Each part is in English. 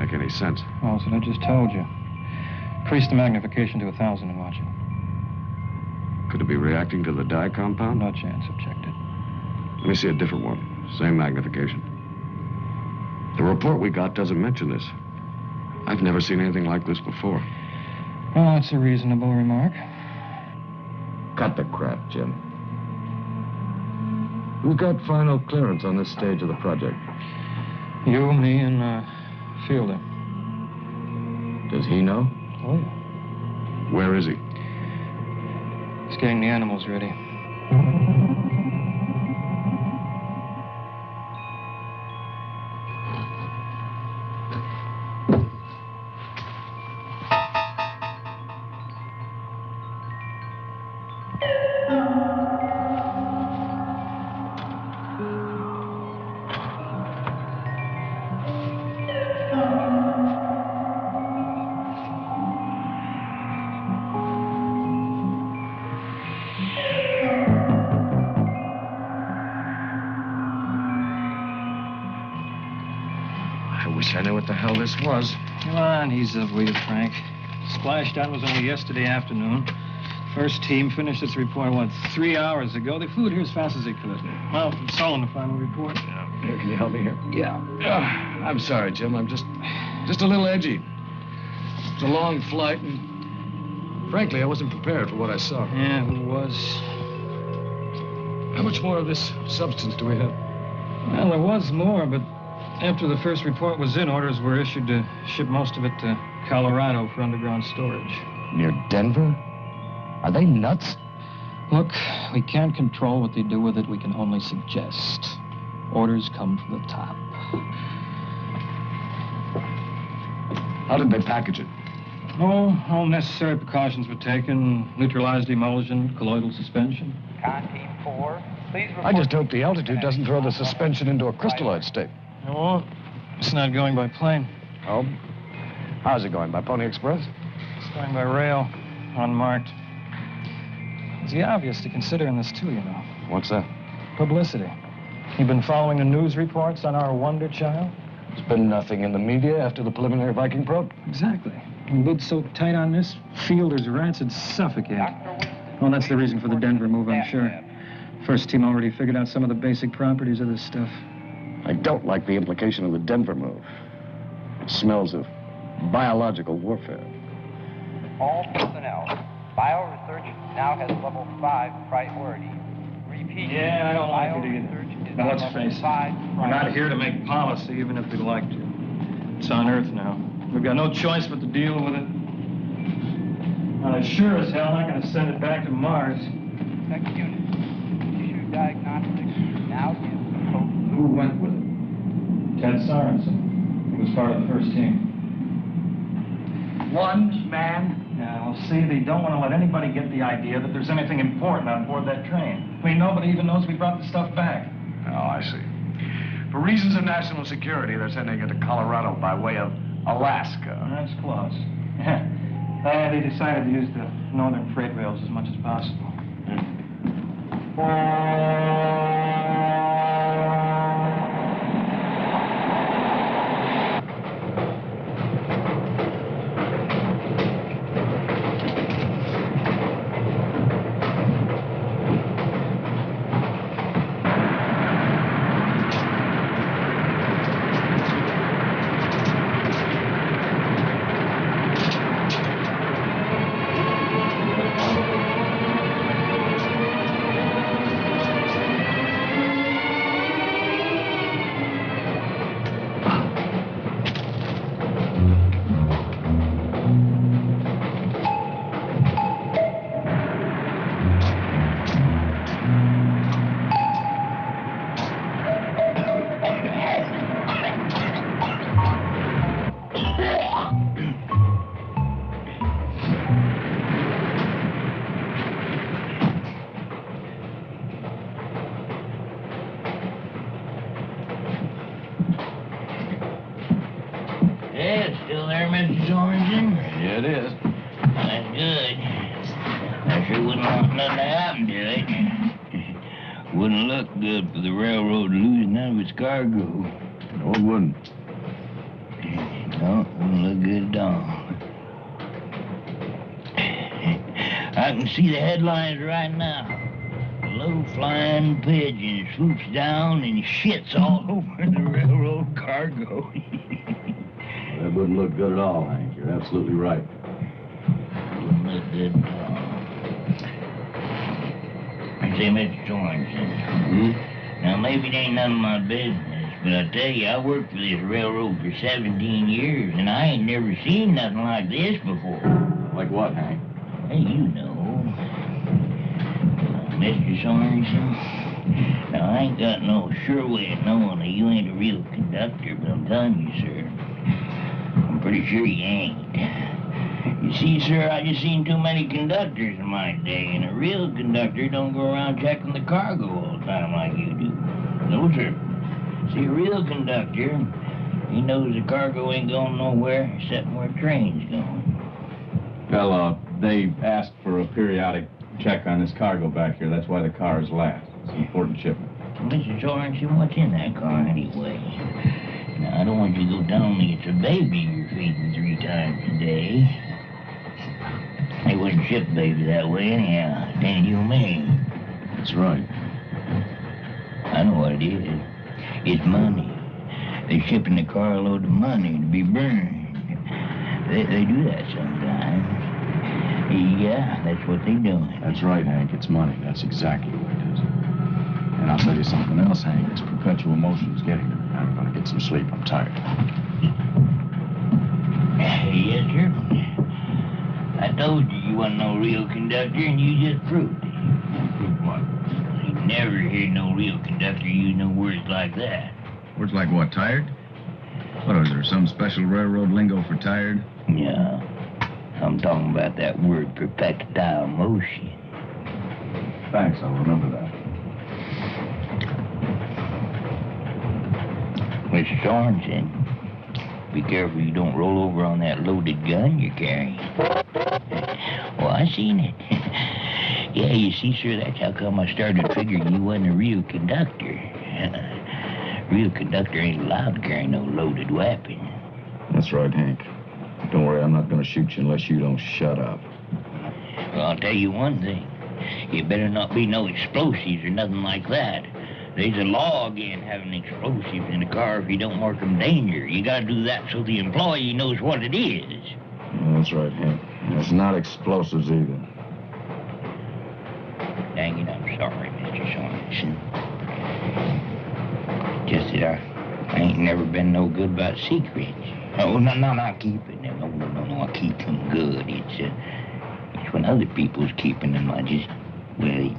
make any sense. Oh, that's what I just told you. Increase the magnification to 1,000 and watch it. Could it be reacting to the dye compound? No chance. I've checked it. Let me see a different one. Same magnification. The report we got doesn't mention this. I've never seen anything like this before. Well, that's a reasonable remark. Cut the crap, Jim. Who's got final clearance on this stage of the project? You, me, and Fielder. Does he know? Oh, yeah. Where is he? He's getting the animals ready. I knew what the hell this was. Come on, ease up, will you, Frank? Splashdown was only yesterday afternoon. First team finished its report, what, 3 hours ago? They flew it here as fast as they could. Well, it's all in the final report. Yeah. Here, can you help me here? Yeah. I'm sorry, Jim. I'm just a little edgy. It's a long flight, and frankly, I wasn't prepared for what I saw. Yeah, who was? How much more of this substance do we have? Well, there was more, but after the first report was in, orders were issued to ship most of it to Colorado for underground storage. Near Denver? Are they nuts? Look, we can't control what they do with it. We can only suggest. Orders come from the top. How did they package it? Oh, all necessary precautions were taken. Neutralized emulsion, colloidal suspension. Con Team 4, please report... I just hope the altitude doesn't throw the suspension into a crystalloid state. It won't. It's not going by plane. Oh? How's it going? By Pony Express? It's going by rail, unmarked. It's the obvious to consider in this, too, you know. What's that? Publicity. You've been following the news reports on our wonder child? There's been nothing in the media after the preliminary Viking probe. Exactly. The lid's so tight on this, Fielder's rats would suffocate. Well, that's the reason for the Denver move, I'm sure. First team already figured out some of the basic properties of this stuff. I don't like the implication of the Denver move. It smells of biological warfare. All personnel. Bioresearch now has level 5 priority. Repeat. Yeah, I don't like it either. Now, let's face it. We're not here to make policy, even if we'd like to. It's on Earth now. We've got no choice but to deal with it. I sure as hell not going to send it back to Mars. Next unit. Tissue diagnostics now gives the code. Who went with it? Ted Sorensen. He was part of the first team. One man. Yeah, well, see, they don't want to let anybody get the idea that there's anything important on board that train. I mean, nobody even knows we brought the stuff back. Oh, I see. For reasons of national security, they're sending it to Colorado by way of Alaska. That's close. Yeah. They decided to use the northern freight rails as much as possible. Oh, look good dog. I can see the headlines right now. A low-flying pigeon swoops down and shits all over the railroad cargo. That wouldn't look good at all, Hank. You're absolutely right. Wouldn't look good at all. Say, Mr. Sorensen, now maybe it ain't none of my business, but I tell you, I worked for this railroad for 17 years, and I ain't never seen nothing like this before. Like what, Hank? Hey, you know. Mr. Sorensen, now I ain't got no sure way of knowing that you ain't a real conductor, but I'm telling you, sir, I'm pretty sure you ain't. You see, sir, I just seen too many conductors in my day, and a real conductor don't go around checking the cargo all the time like you do. No, sir. See, a real conductor, he knows the cargo ain't going nowhere except where a train's going. Well, they asked for a periodic check on this cargo back here. That's why the car is last. It's an important shipment. Mr. Sorensen, what's in that car anyway? Now, I don't want you to go down me. It's a baby you're feeding 3 times a day. They wouldn't ship baby that way anyhow. It's inhumane. That's right. I know what it is. It's money. They're shipping the carload of money to be burned. They do that sometimes. Yeah, that's what they're doing. That's right, Hank. It's money. That's exactly what it is. And I'll tell you something else, Hank. This perpetual motion is getting to me. I'm going to get some sleep. I'm tired. Yes, sir. I told you you wasn't no real conductor, and you just proved it. Prove what? You never hear no real conductor use no words like that. Words like what, tired? What, is there some special railroad lingo for tired? Yeah. I'm talking about that word projectile motion. Thanks. I'll remember that. Mr. Sorensen, be careful you don't roll over on that loaded gun you're carrying. Well, I seen it. Yeah, you see, sir, that's how come I started figuring you wasn't a real conductor. Real conductor ain't allowed to carry no loaded weapon. That's right, Hank. Don't worry, I'm not going to shoot you unless you don't shut up. Well, I'll tell you one thing. You better not be no explosives or nothing like that. There's a law again having explosives in a car if you don't mark them danger. You gotta do that so the employee knows what it is. Yeah, that's right, Hank. It's not explosives either. Dang it, I'm sorry, Mr. Sorensen. Just that I ain't never been no good about secrets. Oh, no, not keeping them. No, I keep them good. It's when other people's keeping them, I just, well, it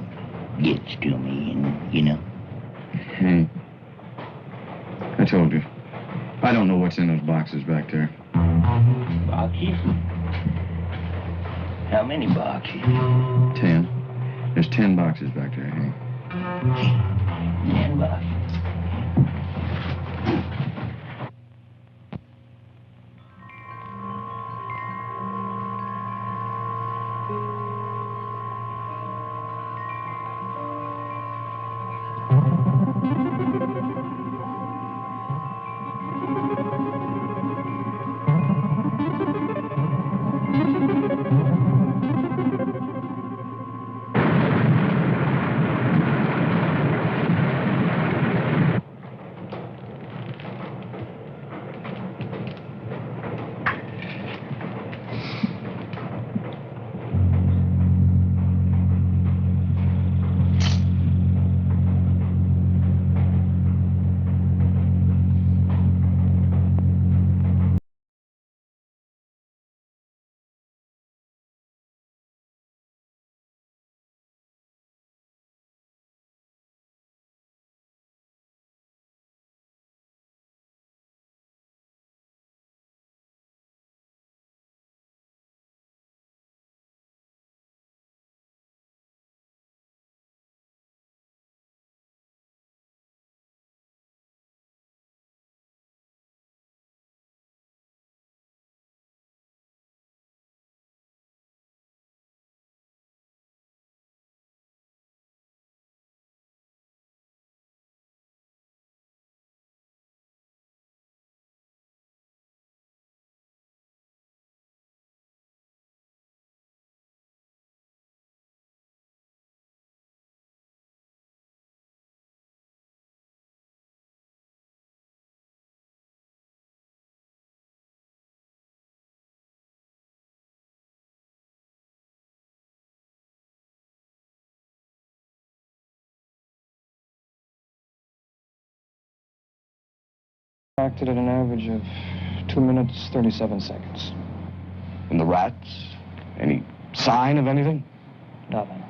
gets to me, and, you know. Hey, I told you. I don't know what's in those boxes back there. Boxes? How many boxes? 10. There's 10 boxes back there, Hank. 10 boxes. Acted at an average of 2 minutes, 37 seconds. And the rats? Any sign of anything? Nothing.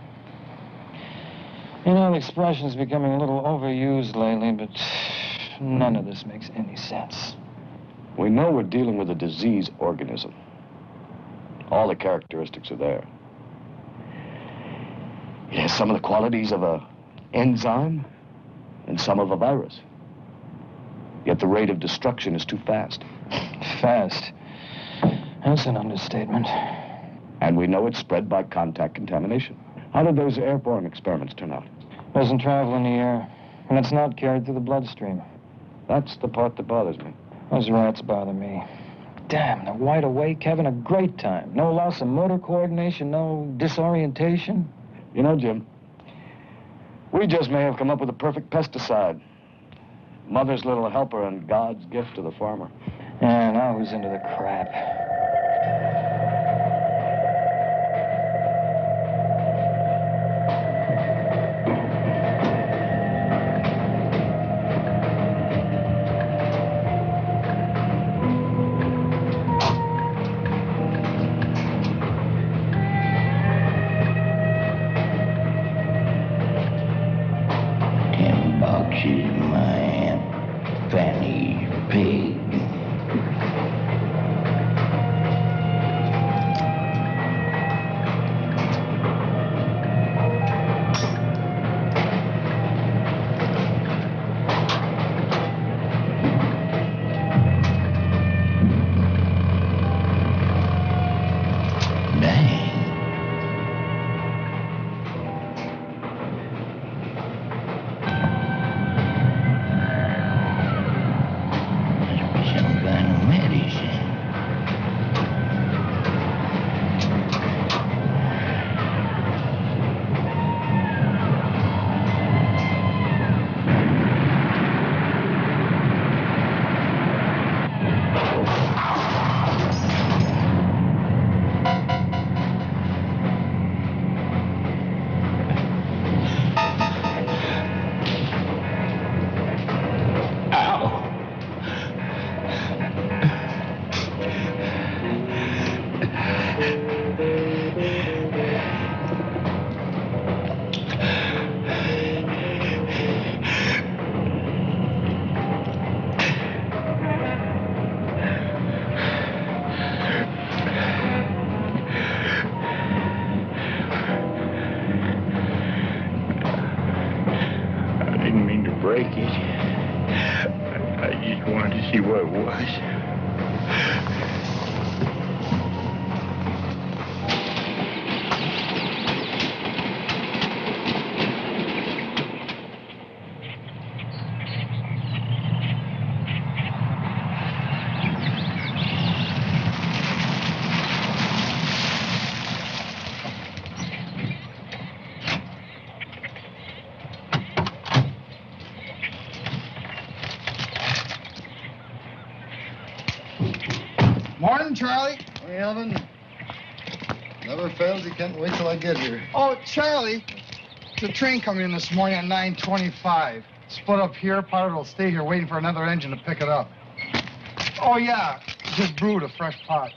You know, the expression's becoming a little overused lately, but none of this makes any sense. We know we're dealing with a disease organism. All the characteristics are there. It has some of the qualities of an enzyme and some of a virus. Yet the rate of destruction is too fast. Fast? That's an understatement. And we know it's spread by contact contamination. How did those airborne experiments turn out? Doesn't travel in the air, and it's not carried through the bloodstream. That's the part that bothers me. Those rats bother me. Damn, they're wide awake, having a great time. No loss of motor coordination, no disorientation. You know, Jim, we just may have come up with a perfect pesticide. Mother's little helper and God's gift to the farmer. Yeah, now who's into the crap? See what it was. Morning, Charlie. Hey, Elvin. Never fails, you can't wait till I get here. Oh, Charlie, the train coming in this morning at 9:25. Split up here, part of it will stay here waiting for another engine to pick it up. Oh, yeah, just brewed a fresh pot.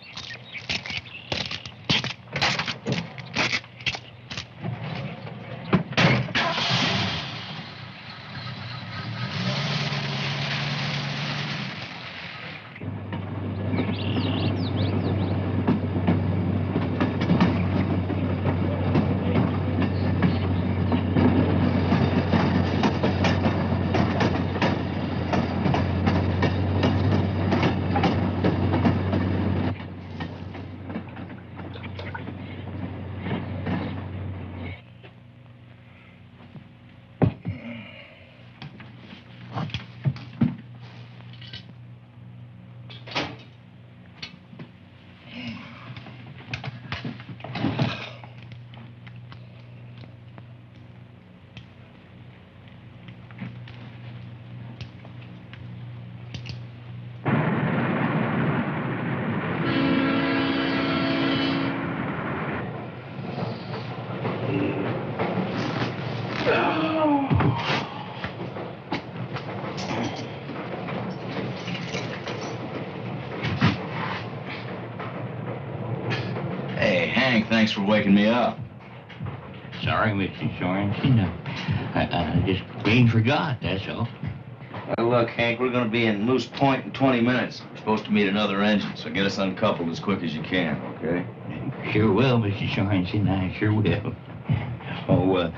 Hank, thanks for waking me up. Sorry, Mr. Sorensen. I just plain forgot, that's all. Well, look, Hank, we're going to be in Moose Point in 20 minutes. We're supposed to meet another engine, so get us uncoupled as quick as you can, okay? Sure will, Mr. Sorensen. I sure will. Oh,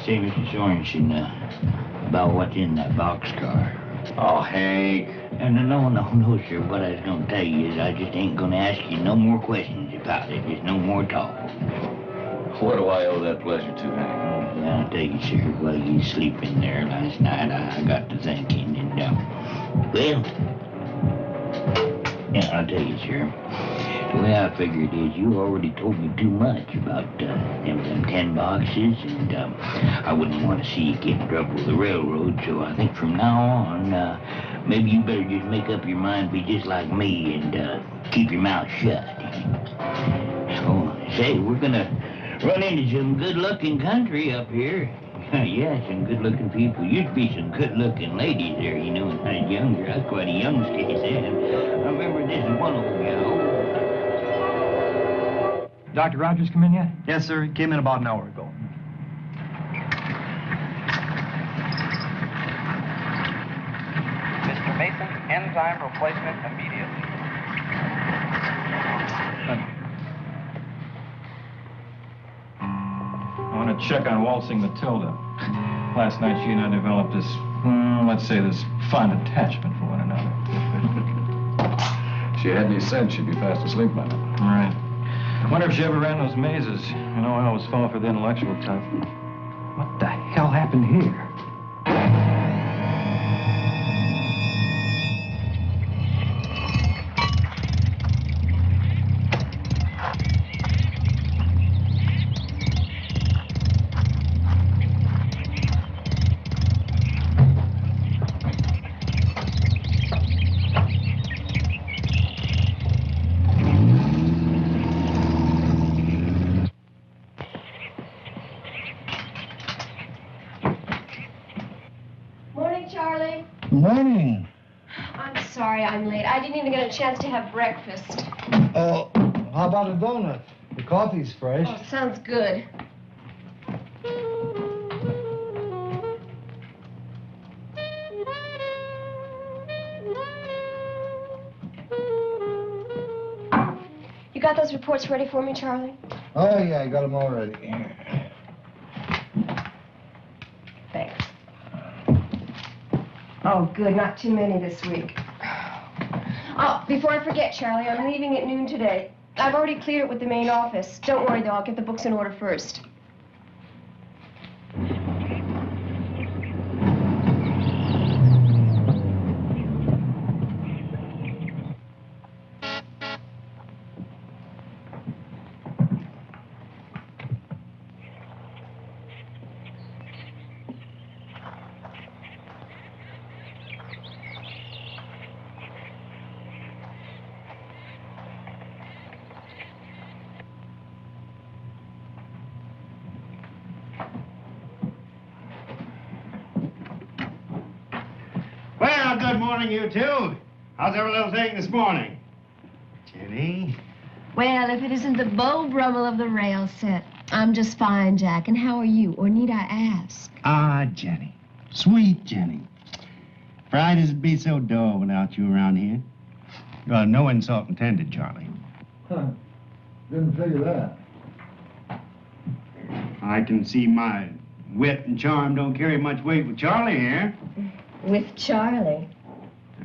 say, Mr. Sorensen, about what's in that boxcar. Oh, Hank. No, sir. What I was going to tell you is I just ain't going to ask you no more questions about it. There's no more talk. What do I owe that pleasure to, Hank? I'll tell you, sir, while you was sleeping there last night, I got to thinking, and, well, yeah, I'll tell you, sir. The way I figure it is, you already told me too much about them 10 boxes, and I wouldn't want to see you get in trouble with the railroad, so I think from now on, maybe you better just make up your mind, be just like me, and keep your mouth shut. Oh, say, we're gonna run into some good-looking country up here. Yeah, some good-looking people. Used to be some good-looking ladies there, you know, when I was younger. I was quite a youngster then. I remember this one old gal. Dr. Rogers come in yet? Yes, sir. He came in about an hour ago. Mr. Mason, enzyme replacement immediately. I want to check on waltzing Matilda. Last night she and I developed this, let's say this fond attachment for one another. If she had any sense, she'd be fast asleep by now. All right. I wonder if she ever ran those mazes. You know, I always fall for the intellectual type. What the hell happened here? Morning. I'm sorry I'm late. I didn't even get a chance to have breakfast. Oh, how about a donut? The coffee's fresh. Oh, sounds good. You got those reports ready for me, Charlie? Oh, yeah, I got them all ready. Thanks. Oh, good. Not too many this week. Oh, before I forget, Charlie, I'm leaving at noon today. I've already cleared it with the main office. Don't worry, though. I'll get the books in order first. Good morning, you two. How's every little thing this morning? Jenny? Well, if it isn't the Beau Brummel of the rail set. I'm just fine, Jack. And how are you? Or need I ask? Ah, Jenny. Sweet Jenny. Fridays would be so dull without you around here. Well, no insult intended, Charlie. Huh. Didn't figure that. I can see my wit and charm don't carry much weight with Charlie here. With Charlie.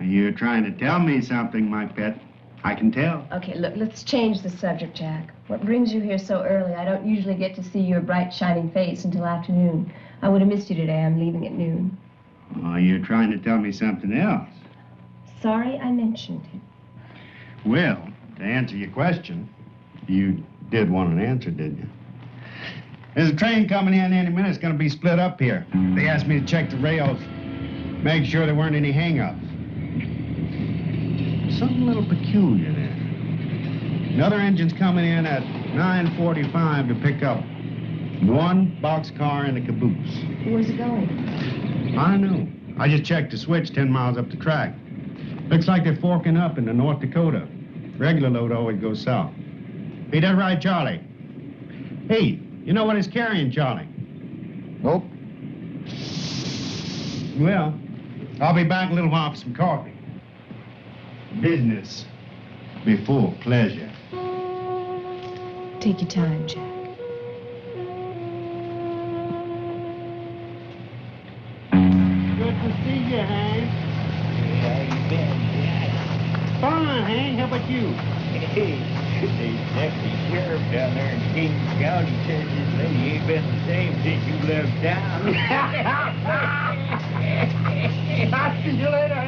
You're trying to tell me something, my pet. I can tell. Okay, look, let's change the subject, Jack. What brings you here so early? I don't usually get to see your bright, shining face until afternoon. I would have missed you today. I'm leaving at noon. Oh, you're trying to tell me something else. Sorry I mentioned it. Well, to answer your question, you did want an answer, didn't you? There's a train coming in any minute. It's going to be split up here. They asked me to check the rails, make sure there weren't any hang-ups. Something a little peculiar there. Another engine's coming in at 9:45 to pick up one boxcar and a caboose. Where's it going? I know. I just checked the switch 10 miles up the track. Looks like they're forking up into North Dakota. Regular load always goes south. Ain't that right, Charlie? Hey, you know what he's carrying, Charlie? Nope. Well, I'll be back in a little while for some coffee. Business before pleasure. Take your time, Jack. Good to see you, Hank. How you been, Jack? Fine, Hank. How about you? Hey, the deputy sheriff down there in King County says this lady ain't been the same since you left town. I'll see you later.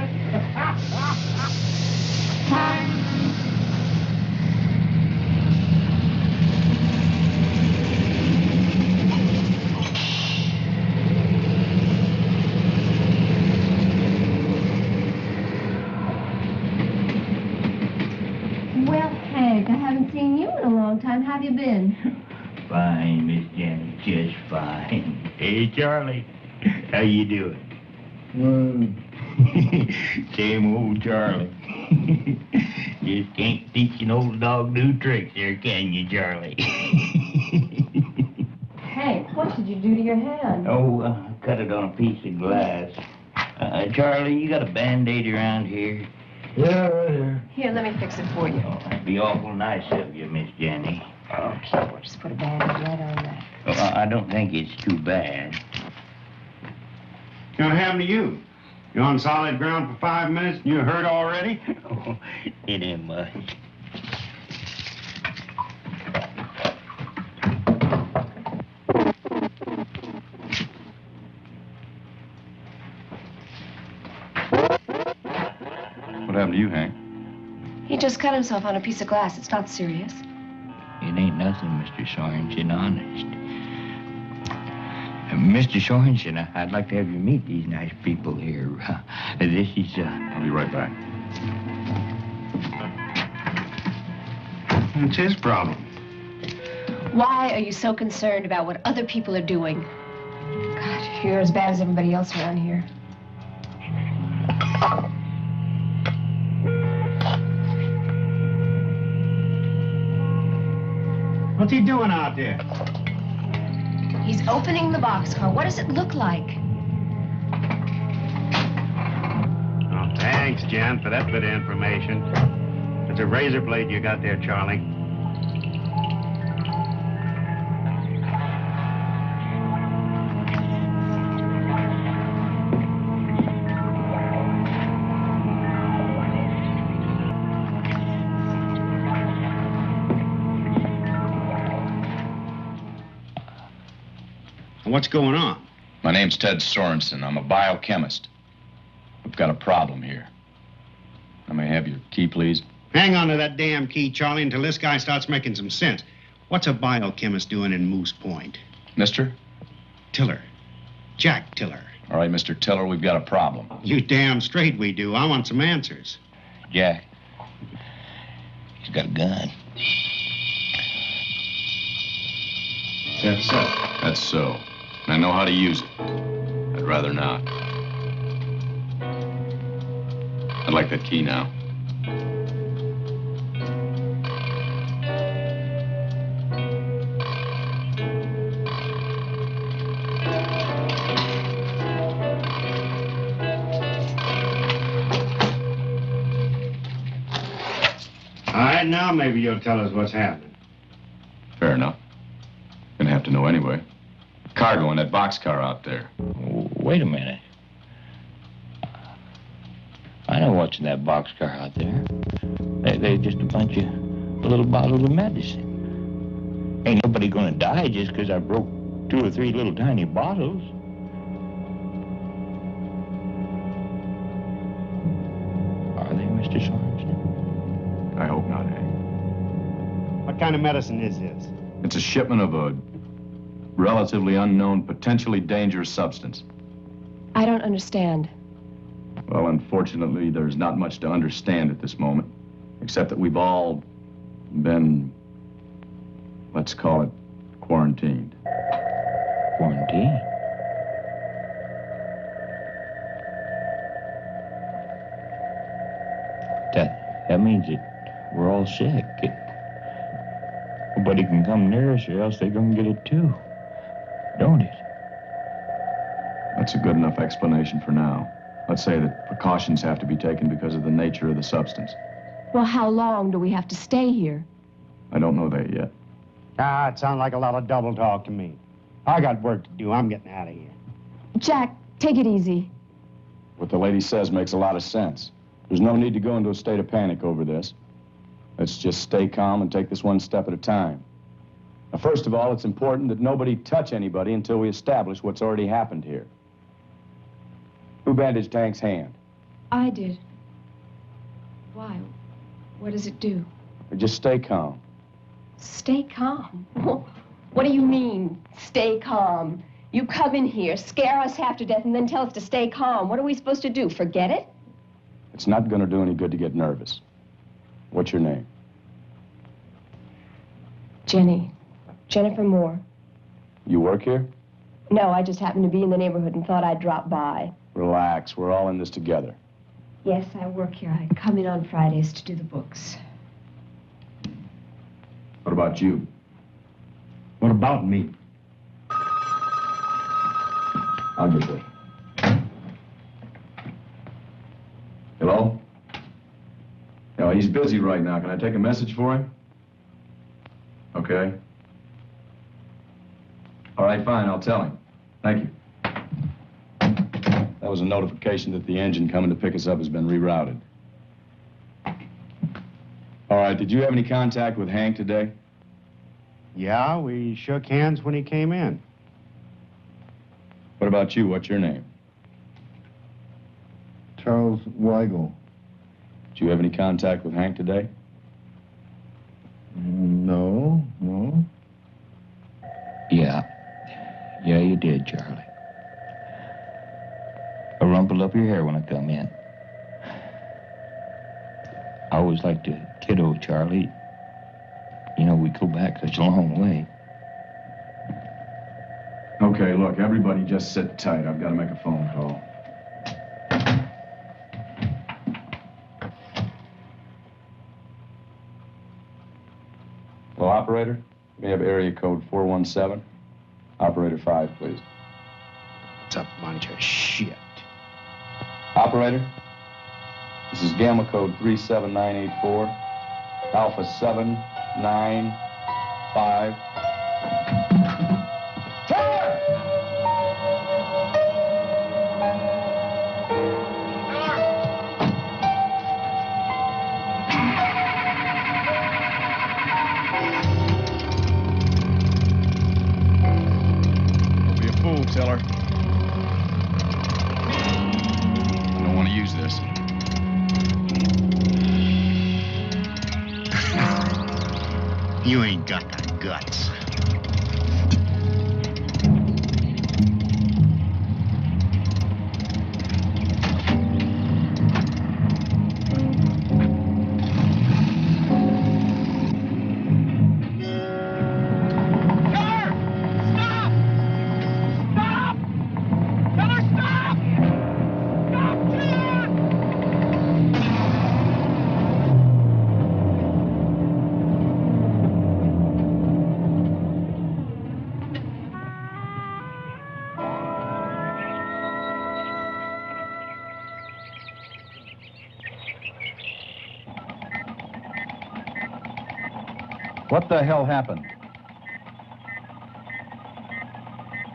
Well, Hank, I haven't seen you in a long time. How have you been? Fine, Miss Janet, just fine. Hey, Charlie, how you doing? Same old Charlie. Just can't teach an old dog new tricks there, can you, Charlie? Hank, what did you do to your hand? Oh, cut it on a piece of glass. Charlie, you got a Band-Aid around here? Yeah, right here. Here, let me fix it for you. Oh, that'd be awful nice of you, Miss Jenny. Oh, sure. We'll just put a bandage right on that. Well, I don't think it's too bad. What happened to you? You're on solid ground for 5 minutes and you're hurt already? Oh, it ain't much. What happened to you, Hank? He just cut himself on a piece of glass. It's not serious. It ain't nothing, Mr. Sorensen, honest. Mr. Sorensen, I'd like to have you meet these nice people here. This is, I'll be right back. It's his problem. Why are you so concerned about what other people are doing? God, you're as bad as everybody else around here. What's he doing out there? He's opening the boxcar. What does it look like? Oh, thanks, Jan, for that bit of information. It's a razor blade you got there, Charlie. What's going on? My name's Ted Sorensen. I'm a biochemist. We've got a problem here. I may have your key, please. Hang on to that damn key, Charlie, until this guy starts making some sense. What's a biochemist doing in Moose Point? Mister? Tiller. Jack Tiller. All right, Mr. Tiller, we've got a problem. You damn straight we do. I want some answers. Jack. He's got a gun. That's so. That's so. I know how to use it. I'd rather not. I'd like that key now. All right, now maybe you'll tell us what's happening. Fair enough. Gonna have to know anyway. Cargo in that boxcar out there. Wait a minute. I know what's in that boxcar out there. They're just a bunch of little bottles of medicine. Ain't nobody gonna die just because I broke 2 or 3 little tiny bottles. Are they, Mr. Sorensen? I hope not, Hank. What kind of medicine is this? It's a shipment of a relatively unknown, potentially dangerous substance. I don't understand. Well, unfortunately, there's not much to understand at this moment, except that we've all been, let's call it, quarantined. Quarantine? That means that we're all sick. Nobody can come near us or else they're gonna get it too. Don't it? That's a good enough explanation for now. Let's say that precautions have to be taken because of the nature of the substance. Well, how long do we have to stay here? I don't know that yet. Ah, it sounds like a lot of double talk to me. I got work to do. I'm getting out of here. Jack, take it easy. What the lady says makes a lot of sense. There's no need to go into a state of panic over this. Let's just stay calm and take this one step at a time. Now, first of all, it's important that nobody touch anybody until we establish what's already happened here. Who bandaged Hank's hand? I did. Why? What does it do? Just stay calm. Stay calm? What do you mean, stay calm? You come in here, scare us half to death, and then tell us to stay calm. What are we supposed to do, forget it? It's not going to do any good to get nervous. What's your name? Jenny. Jennifer Moore. You work here? No, I just happened to be in the neighborhood and thought I'd drop by. Relax. We're all in this together. Yes, I work here. I come in on Fridays to do the books. What about you? What about me? I'll get there. Hello? No, he's busy right now. Can I take a message for him? Okay. All right, fine. I'll tell him. Thank you. That was a notification that the engine coming to pick us up has been rerouted. All right, did you have any contact with Hank today? Yeah, we shook hands when he came in. What about you? What's your name? Charles Weigel. Did you have any contact with Hank today? No. Yeah, you did, Charlie. I rumpled up your hair when I come in. I always liked to kiddo Charlie. You know, we go back such a long way. Okay, look, everybody just sit tight. I've got to make a phone call. Hello, operator? We have area code 417. Operator 5, please. What's up, bunch of shit? Operator, this is Gamma code 37984, Alpha 795. Don't be a fool, Tiller. I don't want to use this. You ain't got the guts. What the hell happened?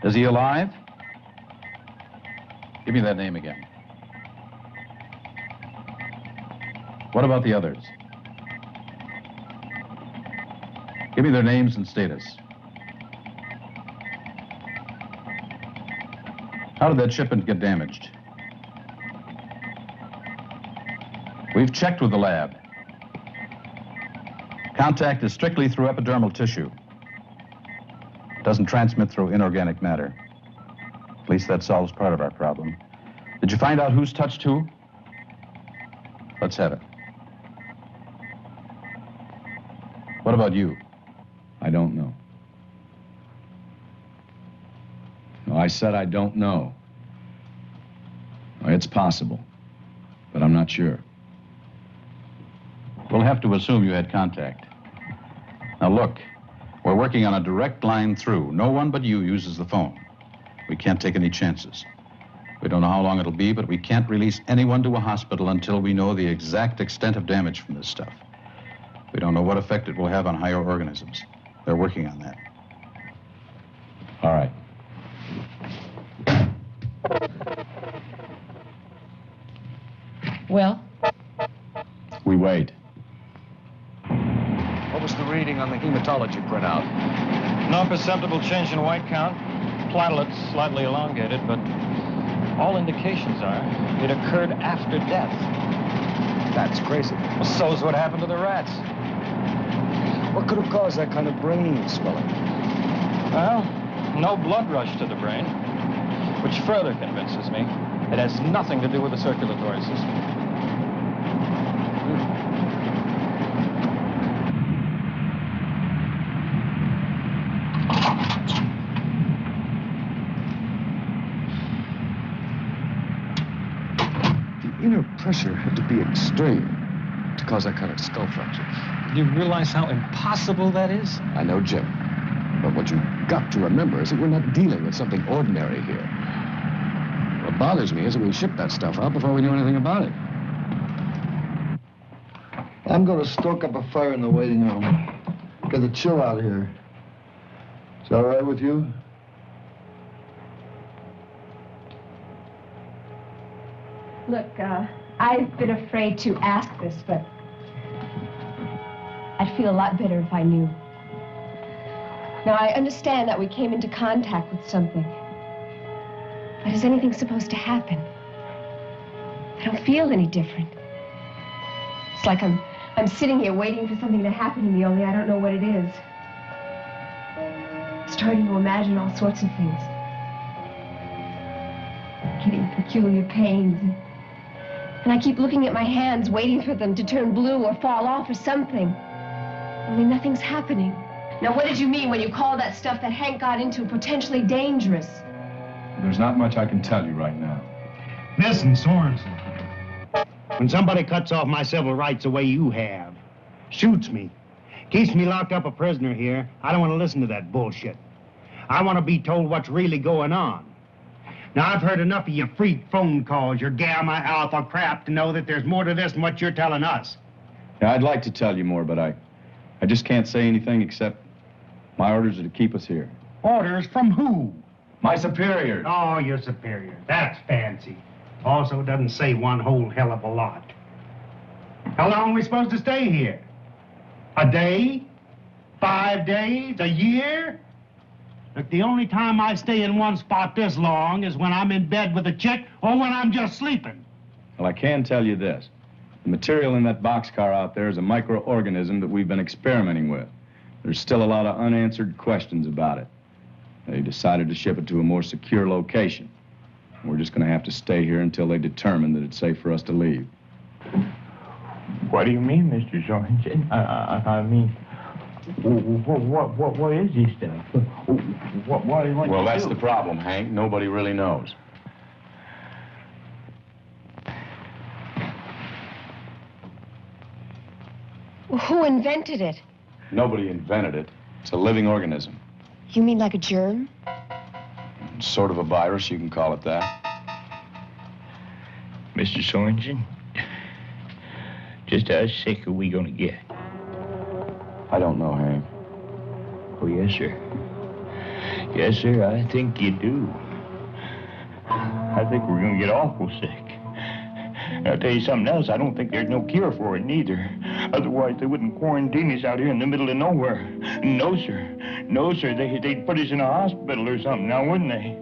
Is he alive? Give me that name again. What about the others? Give me their names and status. How did that shipment get damaged? We've checked with the lab. Contact is strictly through epidermal tissue. It doesn't transmit through inorganic matter. At least that solves part of our problem. Did you find out who's touched who? Let's have it. What about you? I don't know. No, I said I don't know. It's possible, but I'm not sure. We'll have to assume you had contact. Now look, We're working on a direct line through. No one but you uses the phone. We can't take any chances. We don't know how long it'll be, but we can't release anyone to a hospital until we know the exact extent of damage from this stuff. We don't know what effect it will have on higher organisms. They're working on that. All right. Well? We wait. What was the reading on the hematology printout? No perceptible change in white count. Platelets slightly elongated, but all indications are it occurred after death. That's crazy. Well, so's what happened to the rats. What could have caused that kind of brain swelling? Well, no blood rush to the brain, which further convinces me it has nothing to do with the circulatory system. The inner pressure had to be extreme to cause that kind of skull fracture. Do you realize how impossible that is? I know, Jim. But what you've got to remember is that we're not dealing with something ordinary here. What bothers me is that we shipped that stuff out before we knew anything about it. I'm going to stoke up a fire in the waiting room. Get the chill out of here. Is that all right with you? Look, I've been afraid to ask this, but I'd feel a lot better if I knew. Now, I understand that we came into contact with something. But is anything supposed to happen? I don't feel any different. It's like I'm sitting here waiting for something to happen to me, only I don't know what it is. Starting to imagine all sorts of things. Getting peculiar pains. And I keep looking at my hands, waiting for them to turn blue or fall off or something. Only nothing's happening. Now, what did you mean when you called that stuff that Hank got into potentially dangerous? There's not much I can tell you right now. Listen, Sorensen. When somebody cuts off my civil rights the way you have, shoots me, keeps me locked up a prisoner here, I don't want to listen to that bullshit. I want to be told what's really going on. Now, I've heard enough of your freak phone calls, your gamma alpha crap to know that there's more to this than what you're telling us. Yeah, I'd like to tell you more, but I just can't say anything except my orders are to keep us here. Orders from who? My superiors. Oh, your superior. That's fancy. Also doesn't say one whole hell of a lot. How long are we supposed to stay here? A day? 5 days? A year? Look, the only time I stay in one spot this long is when I'm in bed with a chick or when I'm just sleeping. Well, I can tell you this. The material in that boxcar out there is a microorganism that we've been experimenting with. There's still a lot of unanswered questions about it. They decided to ship it to a more secure location. We're just going to have to stay here until they determine that it's safe for us to leave. What do you mean, Mr. Sorensen? I mean, what is this stuff? What do you want to do? Well, that's the problem, Hank. Nobody really knows. Well, who invented it? Nobody invented it. It's a living organism. You mean like a germ? Sort of a virus, you can call it that. Mr. Sorensen, just how sick are we going to get? I don't know, Hank. Oh, yes, sir. Yes, sir, I think you do. I think we're going to get awful sick. And I'll tell you something else. I don't think there's no cure for it, neither. Otherwise, they wouldn't quarantine us out here in the middle of nowhere. No, sir. No, sir. They'd put us in a hospital or something now, wouldn't they?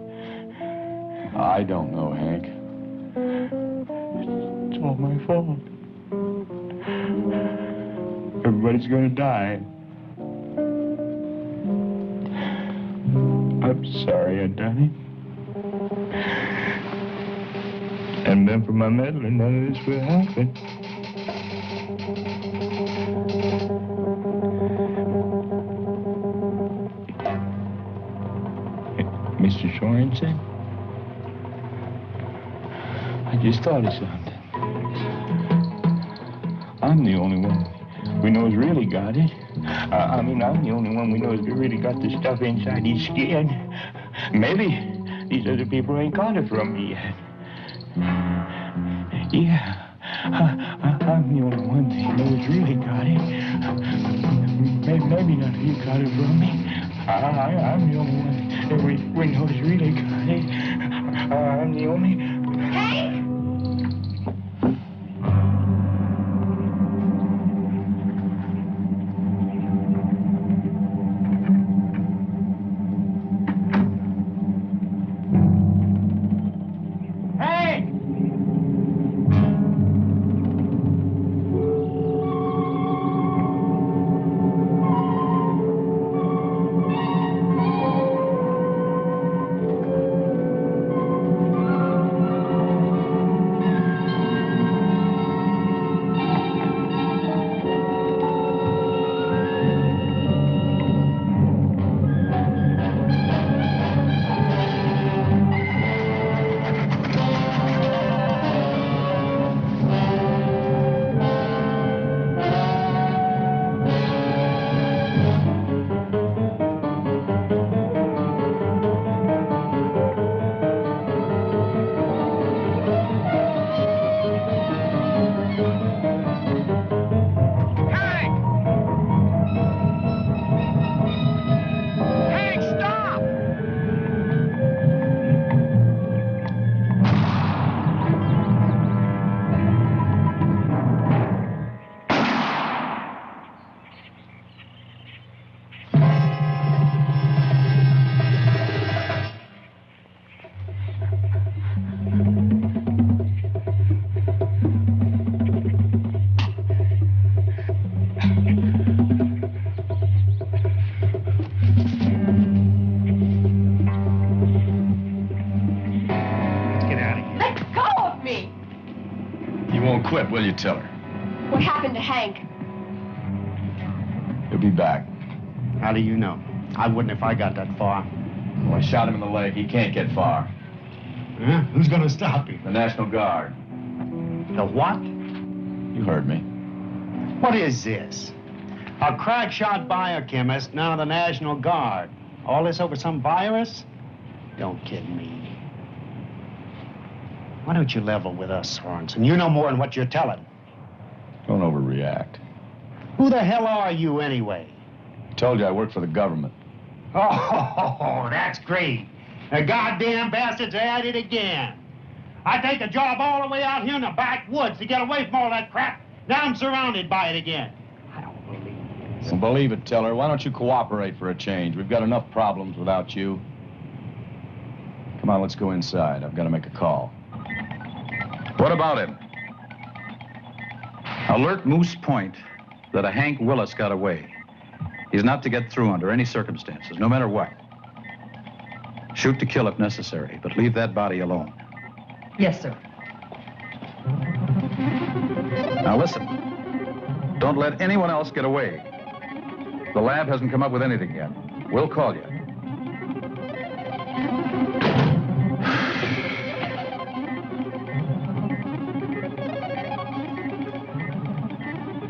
I don't know, Hank. It's all my fault. Everybody's going to die. I'm sorry I done it. Hadn't been for my meddling, none of this would happen. Mr. Sorensen, I just thought of something. I'm the only one we know's really got it. I mean, I'm the only one we know that really got the stuff inside his skin. Maybe these other people ain't got it from me yet. Yeah, I'm the only one that knows really got it. Maybe none of you got it from me. I'm the only one that we knows really got it. I'm the only... Hey! Quit, will you, tell her? What happened to Hank? He'll be back. How do you know? I wouldn't if I got that far. Well, I shot him in the leg. He can't get far. Huh? Who's gonna stop him? The National Guard. The what? You heard me. What is this? A crack shot biochemist, now the National Guard. All this over some virus? Don't kid me. Why don't you level with us, Sorensen? You know more than what you're telling. Don't overreact. Who the hell are you, anyway? I told you I work for the government. Oh, that's great. The goddamn bastards are at it again. I take a job all the way out here in the backwoods to get away from all that crap. Now I'm surrounded by it again. I don't believe this. Well, believe it, Teller. Why don't you cooperate for a change? We've got enough problems without you. Come on, let's go inside. I've got to make a call. What about him? Alert Moose Point that a Hank Willis got away. He's not to get through under any circumstances, no matter what. Shoot to kill if necessary, but leave that body alone. Yes, sir. Now listen, don't let anyone else get away. The lab hasn't come up with anything yet. We'll call you.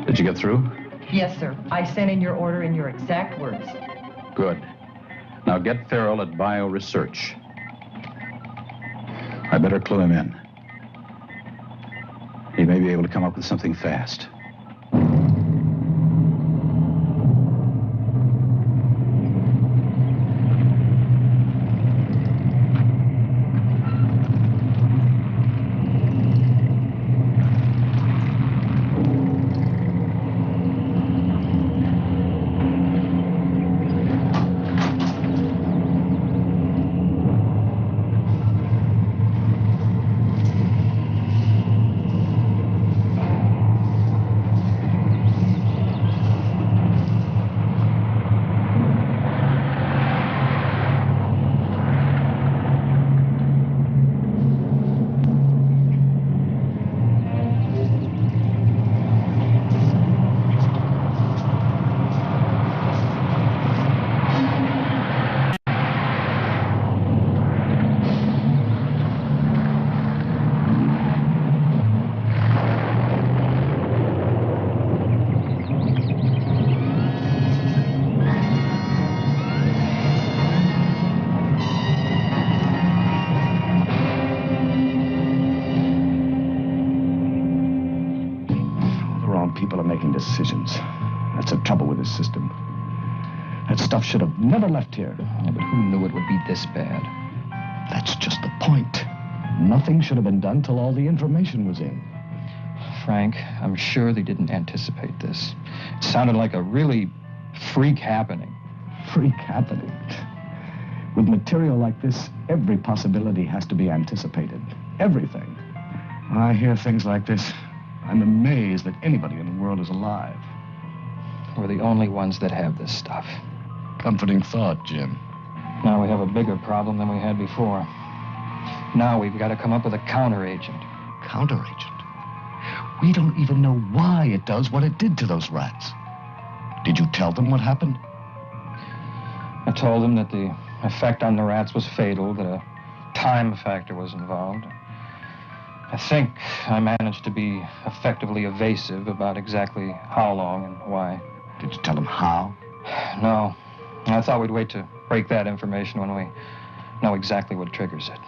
Did you get through? Yes, sir. I sent in your order in your exact words. Good. Now get Farrell at Bioresearch. I better clue him in. He may be able to come up with something fast. stuff should have never left here. Yeah, but who knew it would be this bad? That's just the point. Nothing should have been done till all the information was in. Frank, I'm sure they didn't anticipate this. It sounded like a really freak happening. Freak happening. With material like this, every possibility has to be anticipated. Everything. When I hear things like this, I'm amazed that anybody in the world is alive. We're the only ones that have this stuff. Comforting thought, Jim. Now we have a bigger problem than we had before. Now we've got to come up with a counteragent. Counteragent? We don't even know why it does what it did to those rats. Did you tell them what happened? I told them that the effect on the rats was fatal, that a time factor was involved. I think I managed to be effectively evasive about exactly how long and why. Did you tell them how? No. I thought we'd wait to break that information when we know exactly what triggers it.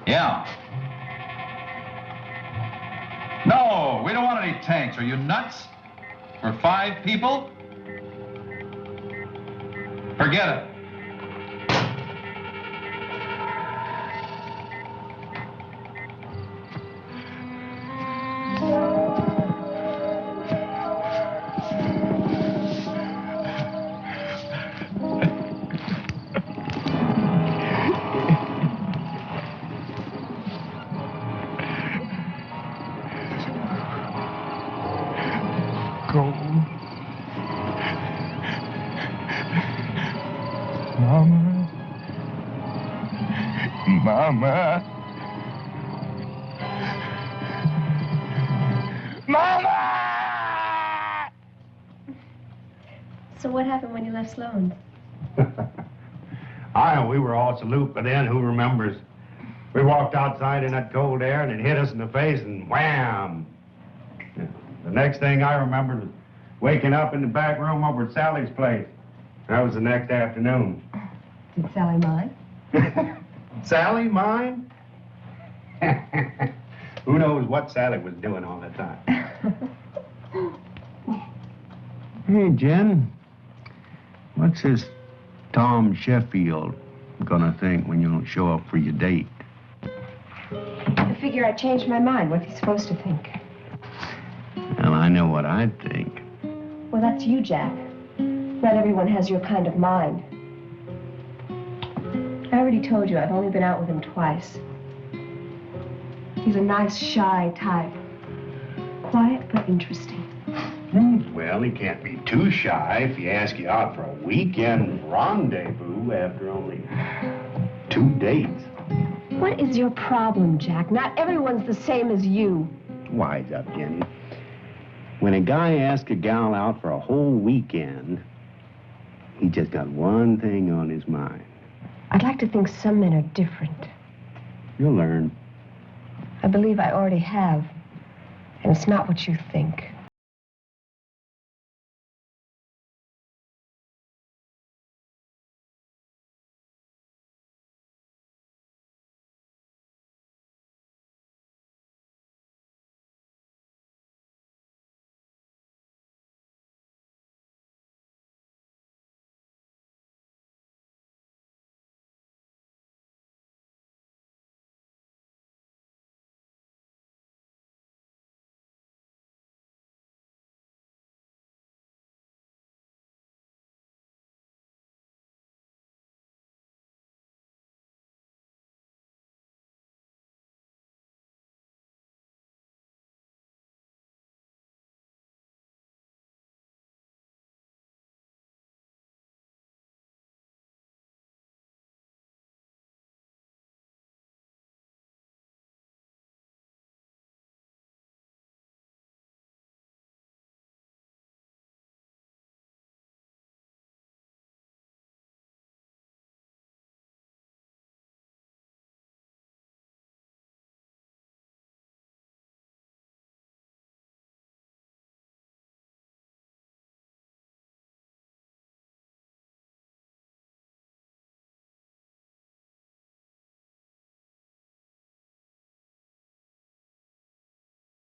Yeah. No, we don't want any tanks. Are you nuts? For 5 people? Forget it. Mama. Mama! So what happened when you left Sloan's? We were all salute, but then who remembers? We walked outside in that cold air and it hit us in the face and wham! The next thing I remembered was waking up in the back room over at Sally's place. That was the next afternoon. Did Sally mind? Sally mine? Who knows what Sally was doing all the time? Hey, Jen. What's this Tom Sheffield gonna think when you don't show up for your date? I figure I changed my mind. What's he supposed to think? Well, I know what I'd think. Well, that's you, Jack. Not everyone has your kind of mind. I already told you I've only been out with him twice. He's a nice, shy type. Quiet but interesting. Well, he can't be too shy if he asks you out for a weekend rendezvous after only 2 dates. What is your problem, Jack? Not everyone's the same as you. Wise up, Jenny. When a guy asks a gal out for a whole weekend, he just got one thing on his mind. I'd like to think some men are different. You'll learn. I believe I already have. And it's not what you think.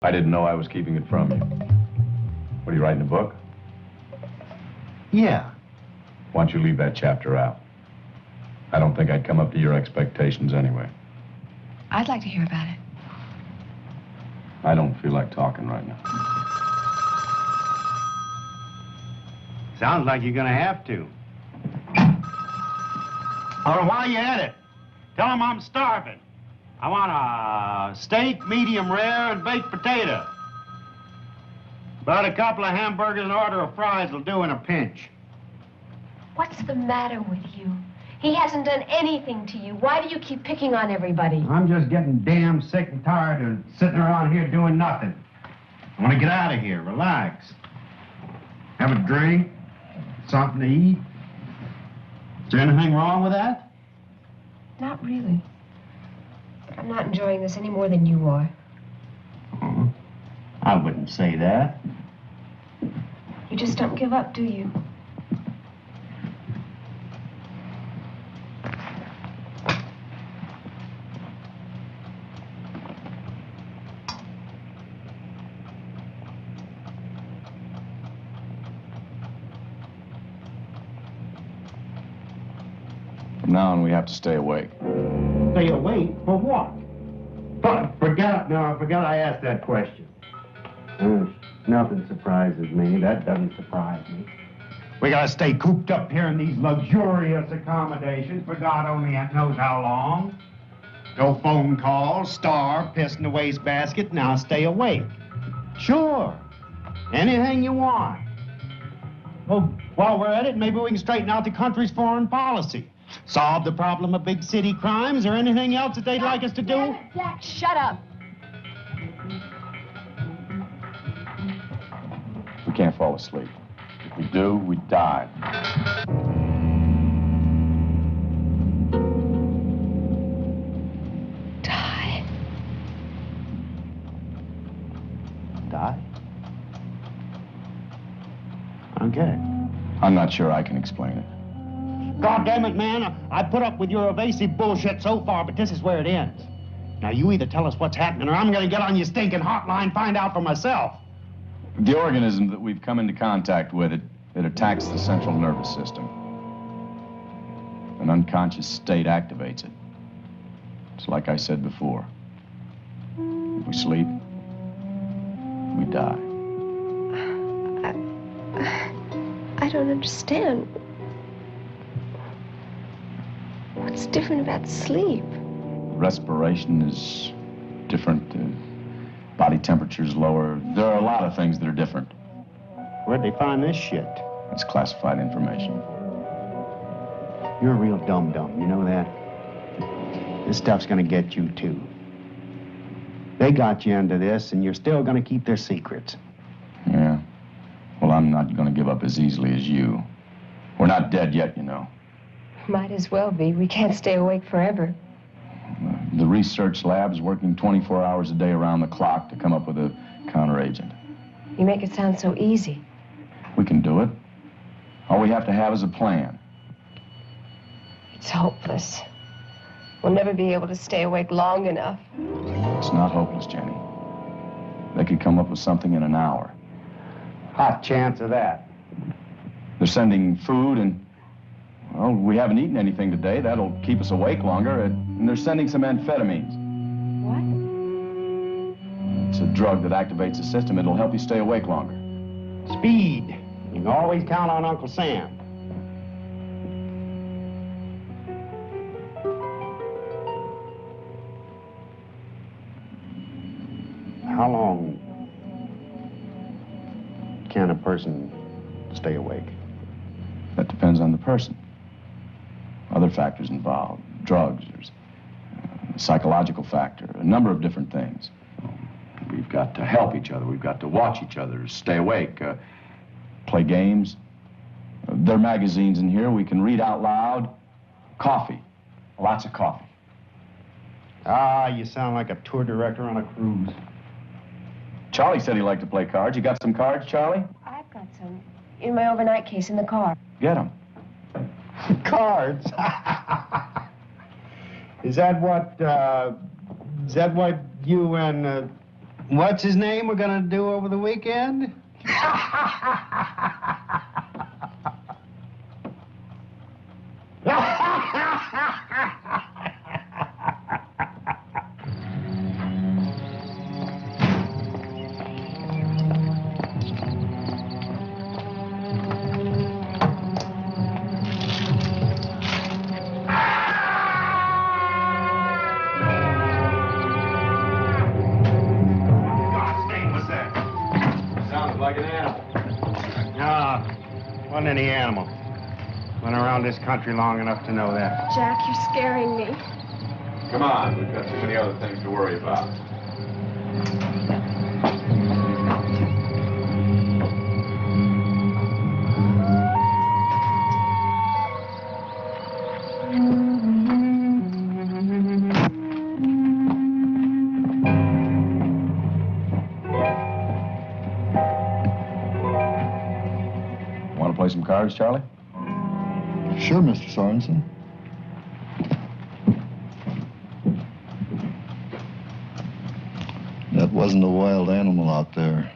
I didn't know I was keeping it from you. What, are you writing a book? Yeah. Why don't you leave that chapter out? I don't think I'd come up to your expectations anyway. I'd like to hear about it. I don't feel like talking right now. Sounds like you're gonna have to. Oh, while you're at it, tell them I'm starving. I want a steak, medium rare, and baked potato. About a couple of hamburgers and an order of fries will do in a pinch. What's the matter with you? He hasn't done anything to you. Why do you keep picking on everybody? I'm just getting damn sick and tired of sitting around here doing nothing. I want to get out of here, relax. Have a drink, something to eat. Is there anything wrong with that? Not really. But I'm not enjoying this any more than you are. Oh, I wouldn't say that. You just don't give up, do you? From now on, we have to stay awake. Stay awake for what? Forget I asked that question. Nothing surprises me. That doesn't surprise me. We gotta stay cooped up here in these luxurious accommodations for God only knows how long. No phone calls, starve, piss in the wastebasket, now stay awake. Sure. Anything you want. Well, while we're at it, maybe we can straighten out the country's foreign policy. Solve the problem of big city crimes or anything else that they'd like us to do? Jack, shut up. We can't fall asleep. If we do, we die. Die? Die? I don't get it. I'm not sure I can explain it. God damn it, man. I put up with your evasive bullshit so far, but this is where it ends. Now, you either tell us what's happening, or I'm gonna get on your stinking hotline, find out for myself. The organism that we've come into contact with, it attacks the central nervous system. An unconscious state activates it. It's like I said before. If we sleep, we die. I don't understand. What's different about sleep? Respiration is different. Body temperature is lower. There are a lot of things that are different. Where'd they find this shit? It's classified information. You're a real dum-dum, you know that? This stuff's gonna get you, too. They got you into this, and you're still gonna keep their secrets. Yeah. Well, I'm not gonna give up as easily as you. We're not dead yet, you know. Might as well be. We can't stay awake forever. The research lab's working 24 hours a day around the clock to come up with a counteragent. You make it sound so easy. We can do it. All we have to have is a plan. It's hopeless. We'll never be able to stay awake long enough. It's not hopeless, Jenny. They could come up with something in an hour. Hot chance of that. They're sending food and, well, we haven't eaten anything today. That'll keep us awake longer. And they're sending some amphetamines. What? It's a drug that activates the system. It'll help you stay awake longer. Speed. You can always count on Uncle Sam. How long can a person stay awake? That depends on the person. Other factors involved. Drugs, there's a psychological factor, a number of different things. We've got to help each other. We've got to watch each other, stay awake, play games. There are magazines in here we can read out loud. Coffee, lots of coffee. Ah, you sound like a tour director on a cruise. Charlie said he liked to play cards. You got some cards, Charlie? I've got some in my overnight case in the car. Get them. Cards? Is that what you and what's his name we're gonna do over the weekend? Like an animal. No, wasn't any animal. Went around this country long enough to know that. Jack, you're scaring me. Come on, we've got too many other things to worry about. Want to play some cards, Charlie? Sure, Mr. Sorensen. That wasn't a wild animal out there.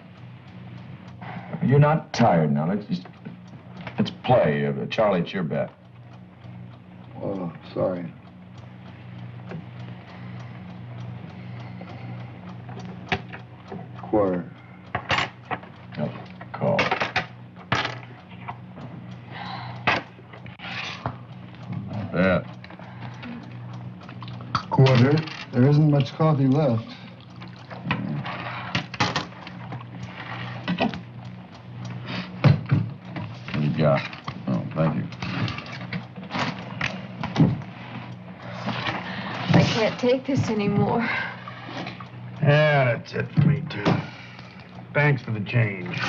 You're not tired now. Let's play. Charlie, it's your bet. Oh, sorry. Quarter. Yep, call. Yeah. Quarter. There isn't much coffee left. What do you got? Oh, thank you. I can't take this anymore. Yeah, that's it for me, too. Thanks for the change.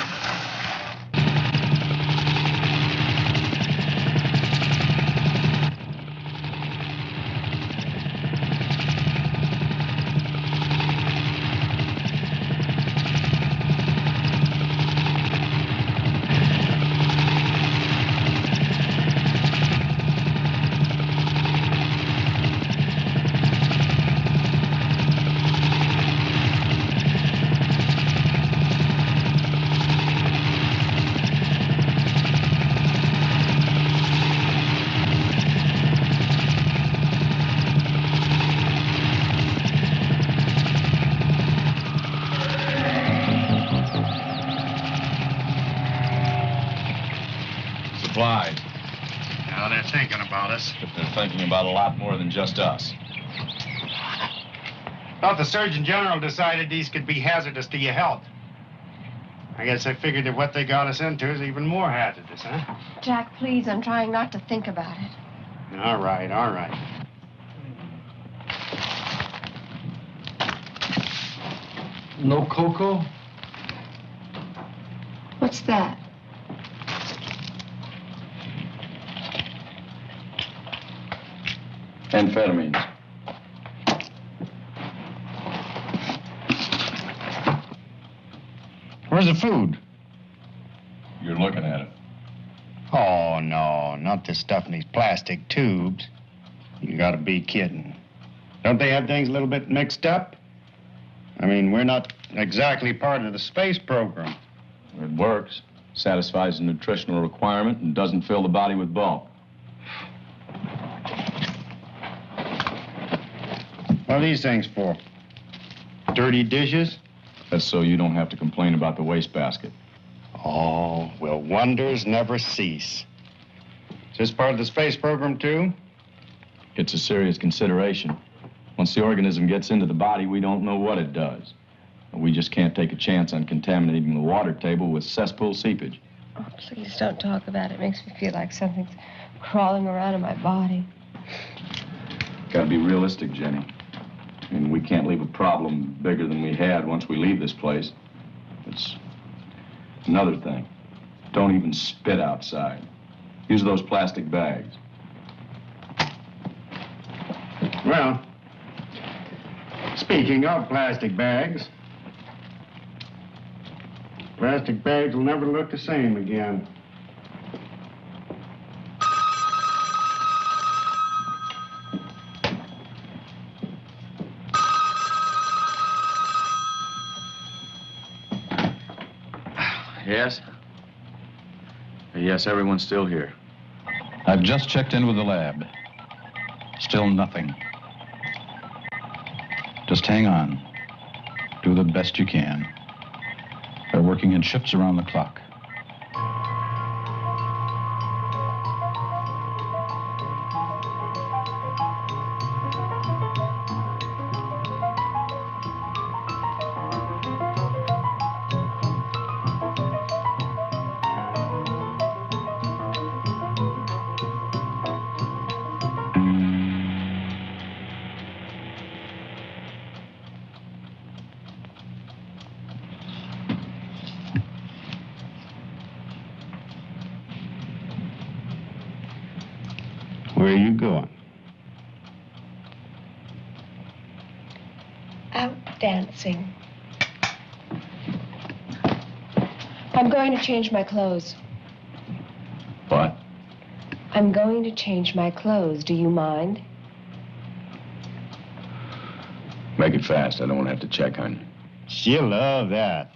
Supplies. Now they're thinking about us. But they're thinking about a lot more than just us. Thought the Surgeon General decided these could be hazardous to your health. I guess they figured that what they got us into is even more hazardous, huh? Jack, please, I'm trying not to think about it. All right, all right. No cocoa? What's that? Amphetamines. Where's the food? You're looking at it. Oh, no, not the stuff in these plastic tubes. You gotta be kidding. Don't they have things a little bit mixed up? I mean, we're not exactly part of the space program. It works. Satisfies a nutritional requirement and doesn't fill the body with bulk. What are these things for? Dirty dishes? That's so you don't have to complain about the wastebasket. Oh, well, wonders never cease. Is this part of the space program, too? It's a serious consideration. Once the organism gets into the body, we don't know what it does. We just can't take a chance on contaminating the water table with cesspool seepage. Oh, please don't talk about it. It makes me feel like something's crawling around in my body. Gotta be realistic, Jenny. I mean, we can't leave a problem bigger than we had once we leave this place. It's another thing. Don't even spit outside. Use those plastic bags. Well, speaking of plastic bags will never look the same again. Yes? Yes, everyone's still here. I've just checked in with the lab. Still nothing. Just hang on. Do the best you can. They're working in shifts around the clock. Where are you going? Out dancing. I'm going to change my clothes. What? I'm going to change my clothes. Do you mind? Make it fast. I don't want to have to check on you. She'll love that.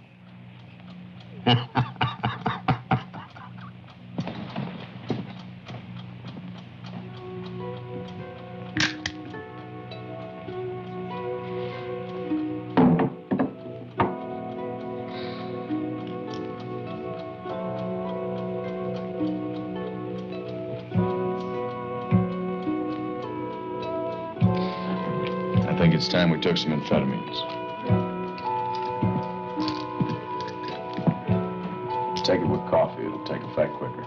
I think it's time we took some amphetamines. Take it with coffee. It'll take effect quicker.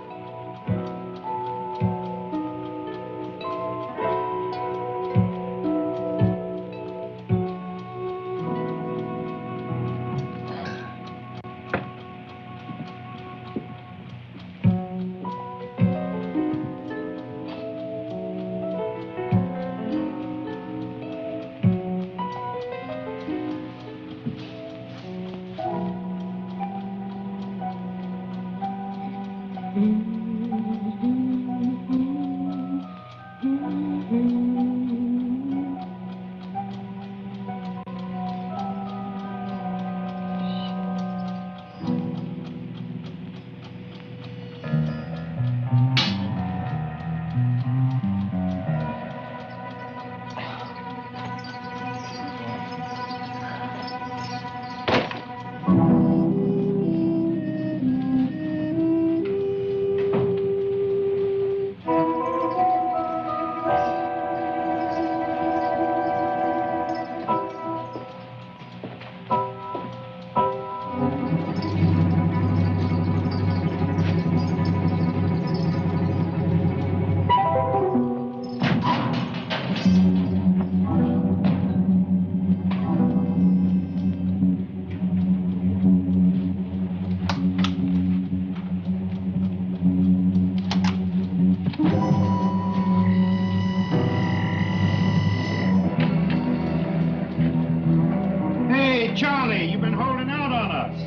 Charlie, you've been holding out on us.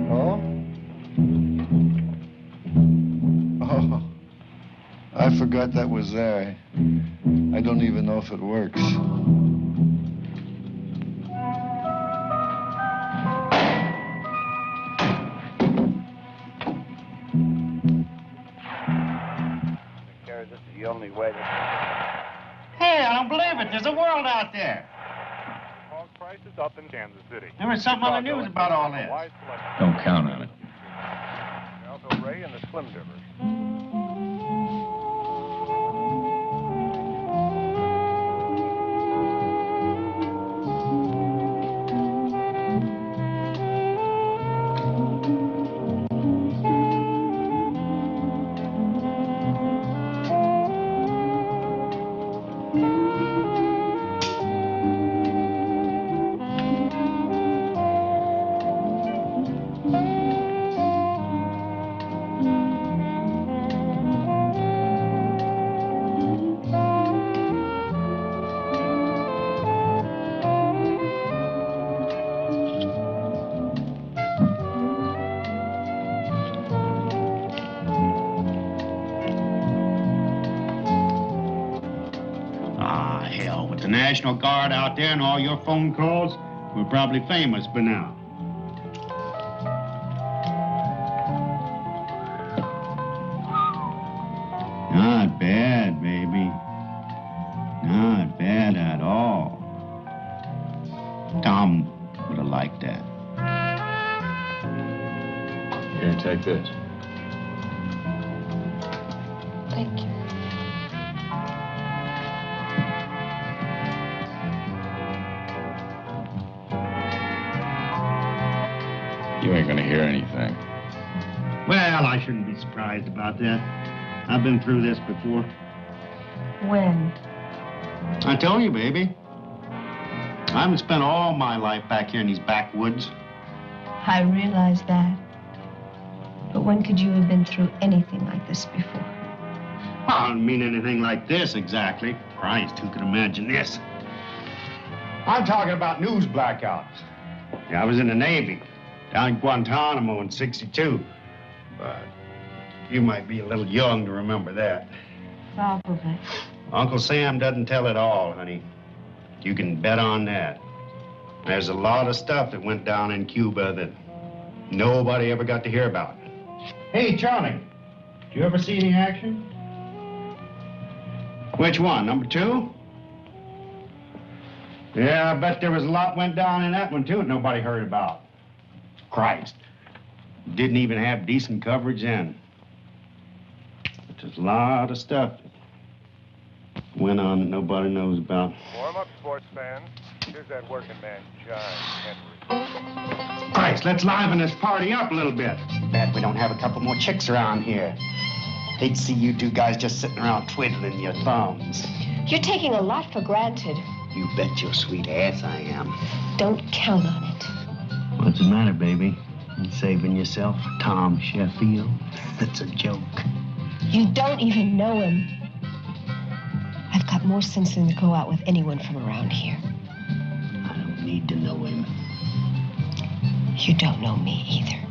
Oh? Oh, I forgot that was there. I don't even know if it works. This is the only way Hey, I don't believe it. There's a world out there. Prices up in Kansas City. There was something on the news about all this. Don't count on it. Alto Ray and the Slim Dippers. The National Guard out there and all your phone calls, we're probably famous by now. Here, take this. Thank you. You ain't gonna hear anything. Well, I shouldn't be surprised about that. I've been through this before. When? I told you, baby. I haven't spent all my life back here in these backwoods. I realize that. But when could you have been through anything like this before? Well, I don't mean anything like this exactly. Christ, who could imagine this? I'm talking about news blackouts. Yeah, I was in the Navy, down in Guantanamo in '62. But you might be a little young to remember that. Probably. Uncle Sam doesn't tell it all, honey. You can bet on that. There's a lot of stuff that went down in Cuba that nobody ever got to hear about. Hey, Charlie, did you ever see any action? Which one, number 2? Yeah, I bet there was a lot went down in that one, too, that nobody heard about. Christ. Didn't even have decent coverage then. But there's a lot of stuff that went on that nobody knows about. Warm up, sports fans. Here's that working man, John Henry. Christ, let's liven this party up a little bit. Bad we don't have a couple more chicks around here. Hate to see you two guys just sitting around twiddling your thumbs. You're taking a lot for granted. You bet your sweet ass I am. Don't count on it. What's the matter, baby? You saving yourself for Tom Sheffield? That's a joke. You don't even know him. I've got more sense than to go out with anyone from around here. I don't need to know him. You don't know me either.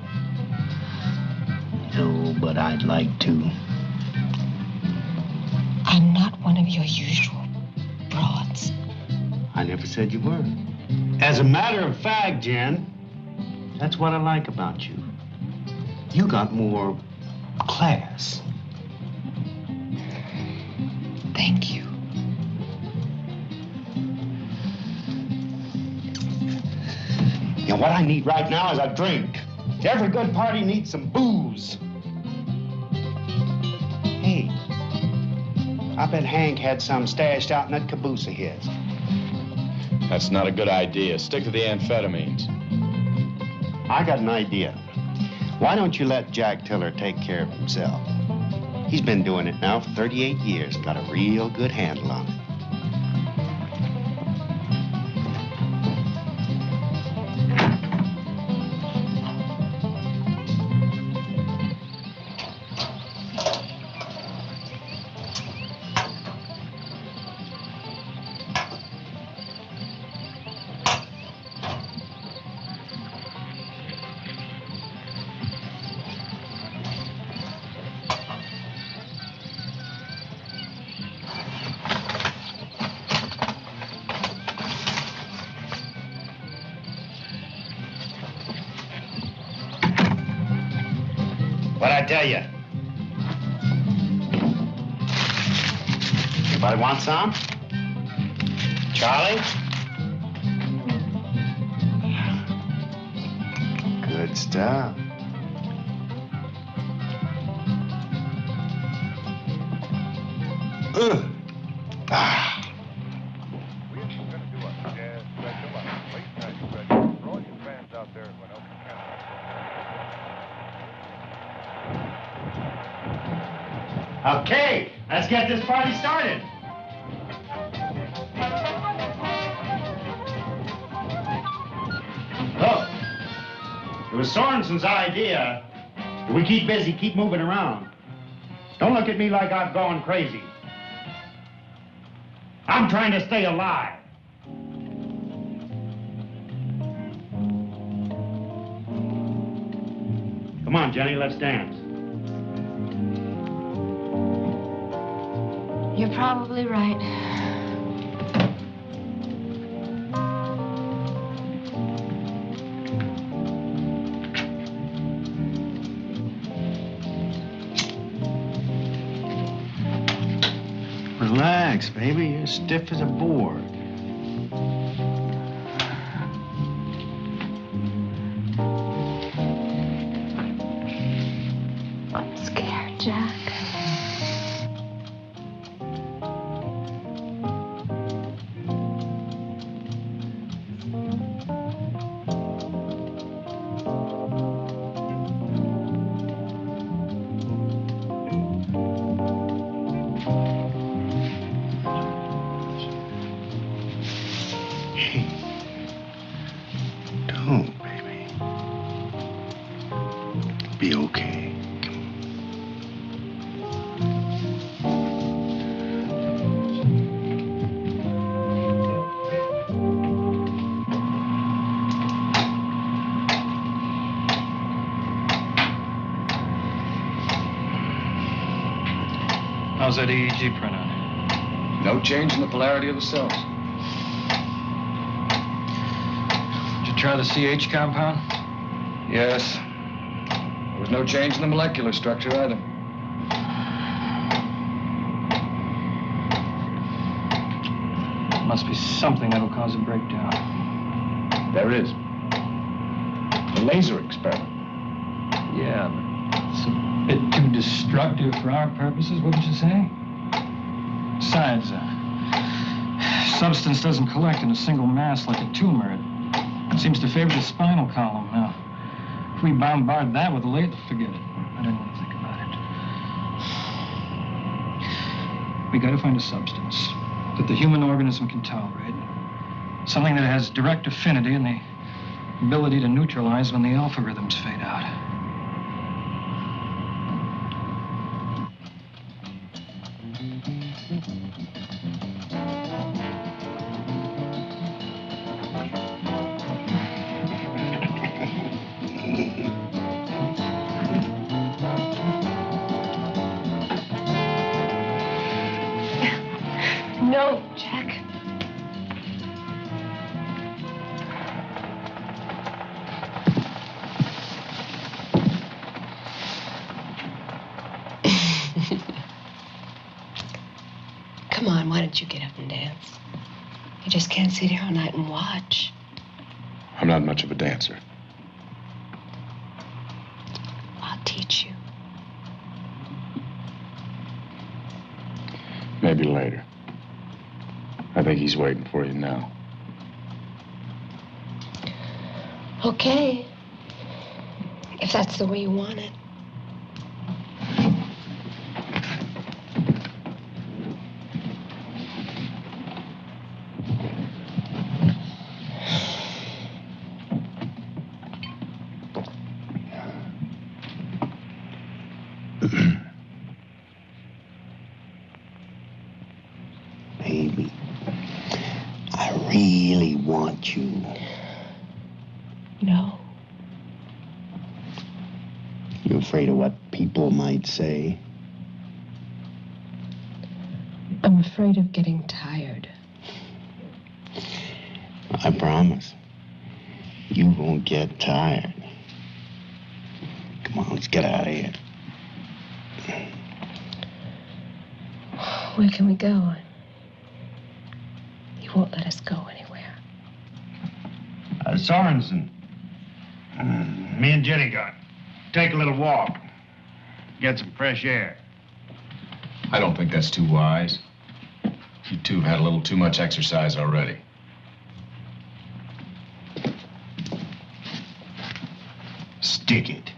No, but I'd like to. I'm not one of your usual broads. I never said you were. As a matter of fact, Jen, that's what I like about you. You got more class. Thank you. You know, what I need right now is a drink. Every good party needs some booze. Hey, I bet Hank had some stashed out in that caboose of his. That's not a good idea. Stick to the amphetamines. I got an idea. Why don't you let Jack Tiller take care of himself? He's been doing it now for 38 years. Got a real good handle on it. What'd I tell you? Anybody want some? Charlie? Good stuff. Ugh. Ah. We're going to do a jazz special on a late night special for all you fans out there in Winona, Canada. Okay, let's get this party started. Look, it was Sorensen's idea. We keep busy, keep moving around. Don't look at me like I'm going crazy. I'm trying to stay alive. Come on, Jenny, let's dance. You're probably right. Relax, baby. You're stiff as a board. I'm scared, Jack. Don't, baby. Be okay. How's that EEG print on? No change in the polarity of the cells. Did you try the CH compound? Yes. There was no change in the molecular structure either. Must be something that'll cause a breakdown. There is. The laser experiment. Yeah, but it's a bit too destructive for our purposes, what did you say? Besides, substance doesn't collect in a single mass like a tumor. It seems to favor the spinal column. Now, if we bombard that with a laser, forget it. I don't want to think about it. We gotta find a substance that the human organism can tolerate. Something that has direct affinity and the ability to neutralize when the alpha rhythms fade out. No, Jack. Come on, why don't you get up and dance? You just can't sit here all night and watch. I'm not much of a dancer. I'll teach you. Maybe later. I think he's waiting for you now. Okay. If that's the way you want it. Baby, I really want you. No. You afraid of what people might say? I'm afraid of getting tired. I promise. You won't get tired. Come on, let's get out of here. Where can we go? You won't let us go anywhere. Sorensen. Me and Jenny got. Take a little walk. Get some fresh air. I don't think that's too wise. You two have had a little too much exercise already. Stick it.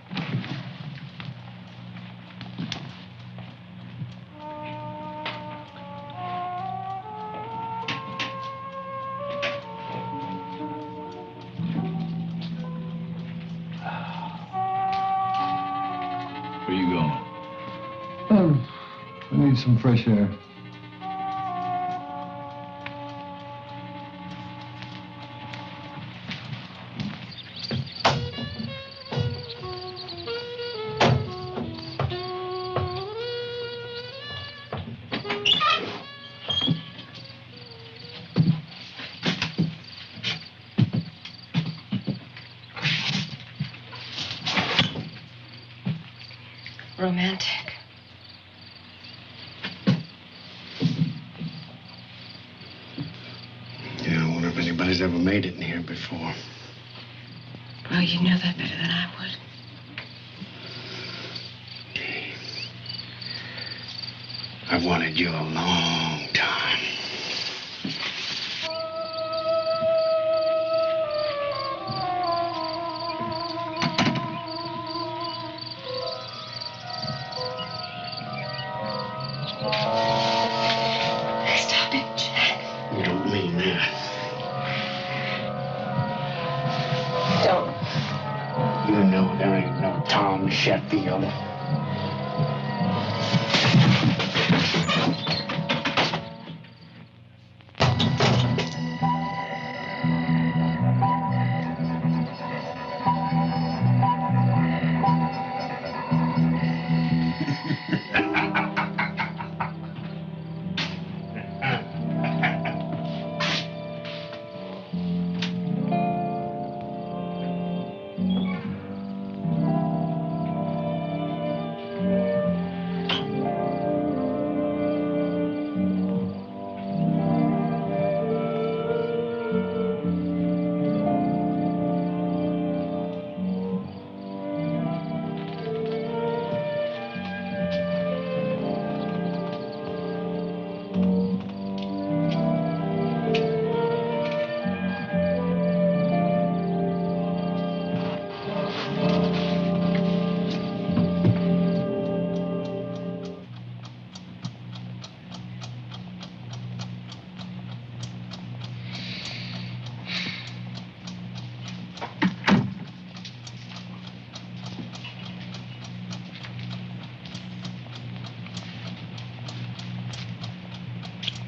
Where you going? I need some fresh air. Romantic. Yeah, I wonder if anybody's ever made it in here before. Well, you know that better than I would. I've wanted you a long time. Stop it, Jack. You don't mean that. Don't. You know there ain't no Tom Sheffield.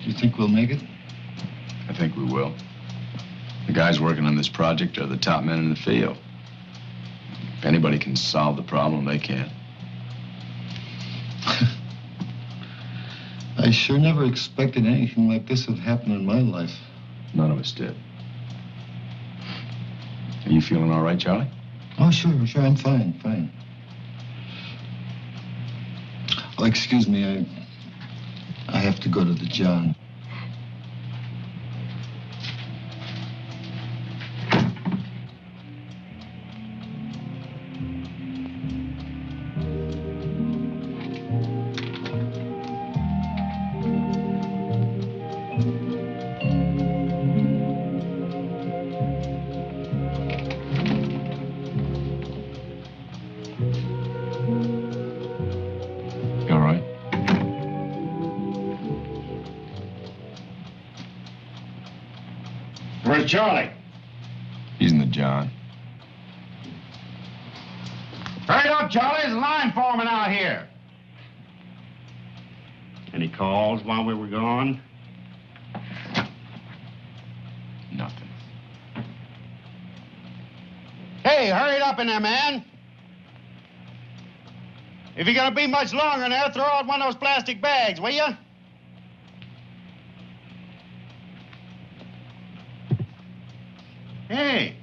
You think we'll make it? I think we will. The guys working on this project are the top men in the field. If anybody can solve the problem, they can. I sure never expected anything like this would happen in my life. None of us did. Are you feeling all right, Charlie? Oh, sure, I'm fine. Oh, excuse me, I have to go to the John. Charlie. He's in the John. Hurry up, Charlie. There's a line forming out here. Any calls while we were gone? Nothing. Hey, hurry it up in there, man. If you're gonna be much longer in there, throw out one of those plastic bags, will you? Hey,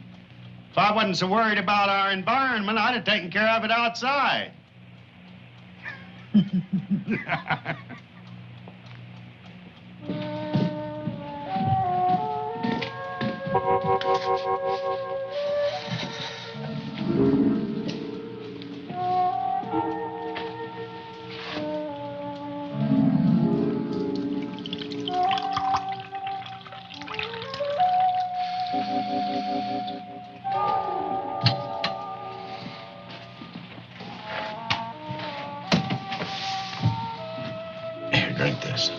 if I wasn't so worried about our environment, I'd have taken care of it outside. Drink this.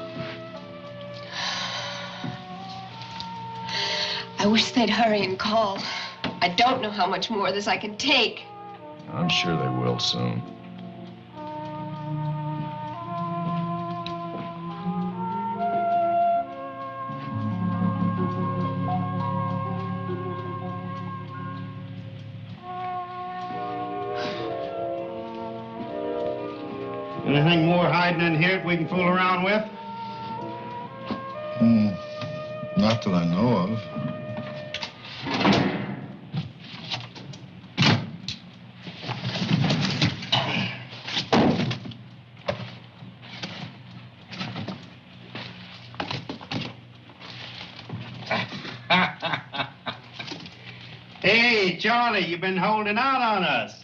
I wish they'd hurry and call. I don't know how much more of this I can take. I'm sure they will soon. Anything more hiding in here that we can fool around with? Not that I know of. Hey, Charlie, you've been holding out on us.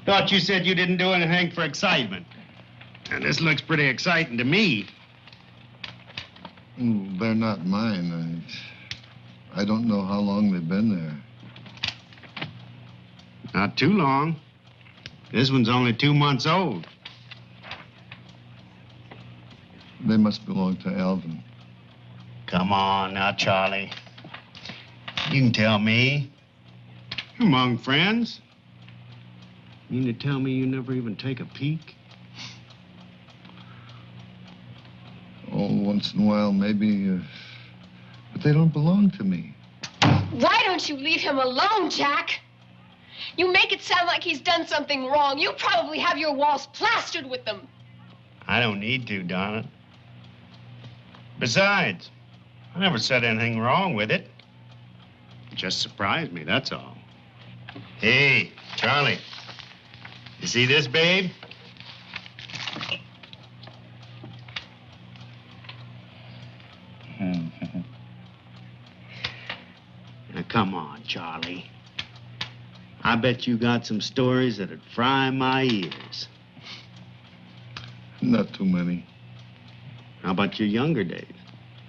Thought you said you didn't do anything for excitement. And this looks pretty exciting to me. They're not mine. I don't know how long they've been there. Not too long. This one's only 2 months old. They must belong to Alvin. Come on now, Charlie. You can tell me. Among friends. You mean to tell me you never even take a peek? Oh, once in a while, maybe, but they don't belong to me. Why don't you leave him alone, Jack? You make it sound like he's done something wrong. You probably have your walls plastered with them. I don't need to, Donna. Besides, I never said anything wrong with it. It just surprised me, that's all. Hey, Charlie, you see this, babe? Now, come on, Charlie. I bet you got some stories that'd fry my ears. Not too many. How about your younger days?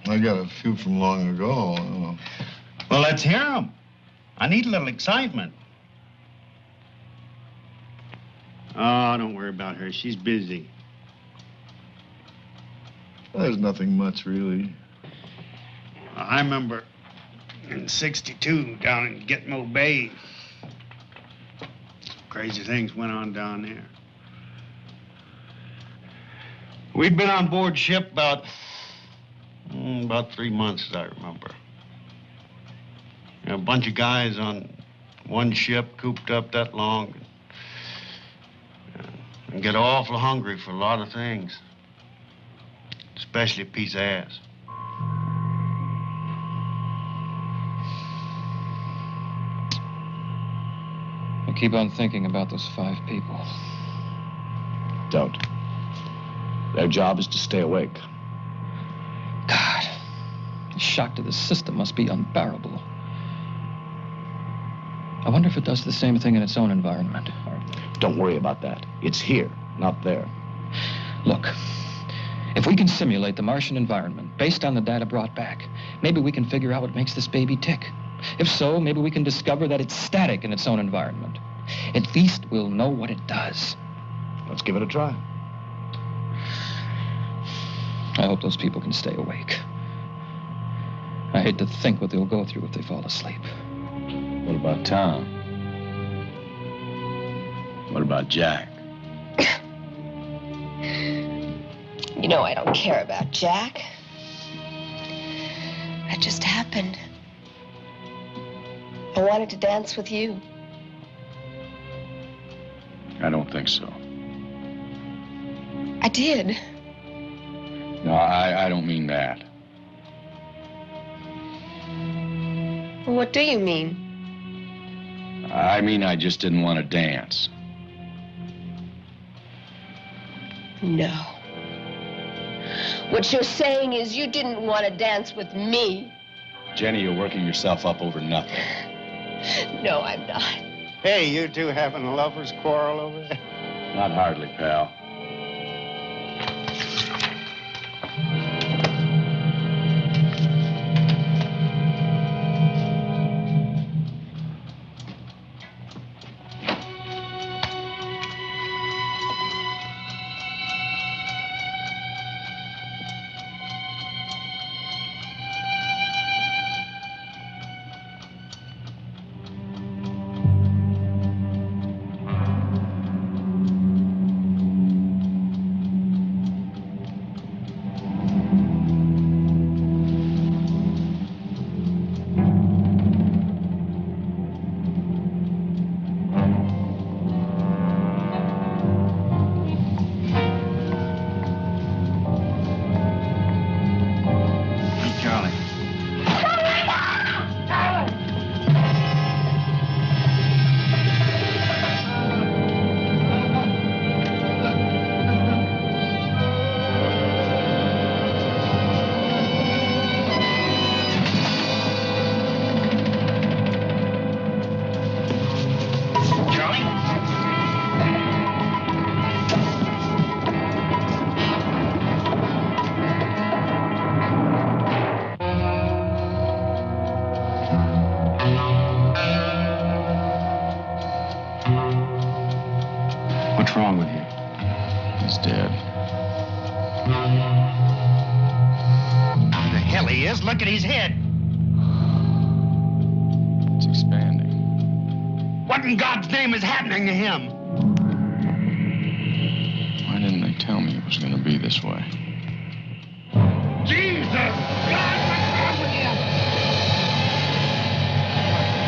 I got a few from long ago. Well, let's hear them. I need a little excitement. Oh, don't worry about her. She's busy. Well, there's nothing much, really. I remember in '62 down in Gitmo Bay. Crazy things went on down there. We'd been on board ship about 3 months, as I remember. A bunch of guys on one ship cooped up that long and get awful hungry for a lot of things, especially a piece of ass. I keep on thinking about those 5 people. Don't. Their job is to stay awake. God, the shock to the system must be unbearable. I wonder if it does the same thing in its own environment. Don't worry about that. It's here, not there. Look, if we can simulate the Martian environment based on the data brought back, maybe we can figure out what makes this baby tick. If so, maybe we can discover that it's static in its own environment. At least we'll know what it does. Let's give it a try. I hope those people can stay awake. I hate to think what they'll go through if they fall asleep. What about Tom? What about Jack? You know I don't care about Jack. That just happened. I wanted to dance with you. I don't think so. I did. No, I don't mean that. Well, what do you mean? I mean I just didn't want to dance. No. What you're saying is you didn't want to dance with me. Jenny, you're working yourself up over nothing. No, I'm not. Hey, you two having a lover's quarrel over there? Not hardly, pal. What's wrong with you? He's dead. The hell he is. Look at his head. It's expanding. What in God's name is happening to him? Why didn't they tell me it was going to be this way? Jesus! God, what's wrong with you?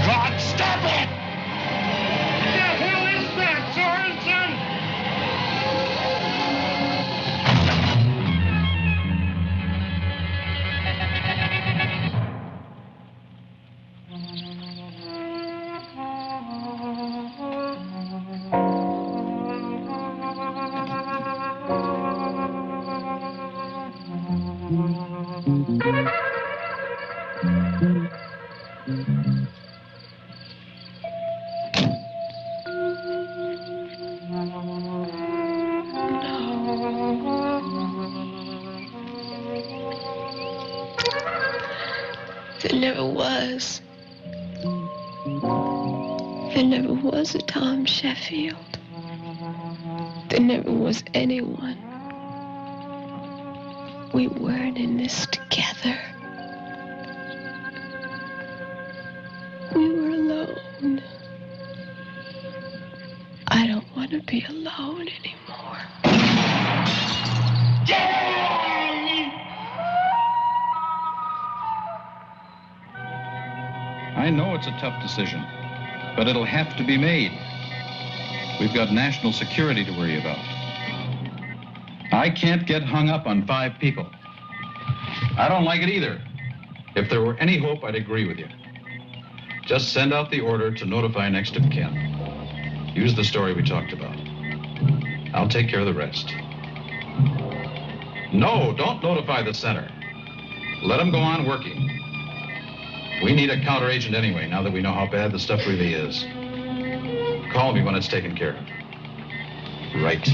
God, stop it! What the hell is that, Sorensen? There never was. There never was a Tom Sheffield. There never was anyone. We weren't in this together. We were alone. I don't want to be alone anymore. I know it's a tough decision, but it'll have to be made. We've got national security to worry about. I can't get hung up on 5 people. I don't like it either. If there were any hope, I'd agree with you. Just send out the order to notify next of kin. Use the story we talked about. I'll take care of the rest. No, don't notify the center. Let them go on working. We need a counteragent anyway, now that we know how bad the stuff really is. Call me when it's taken care of. Right.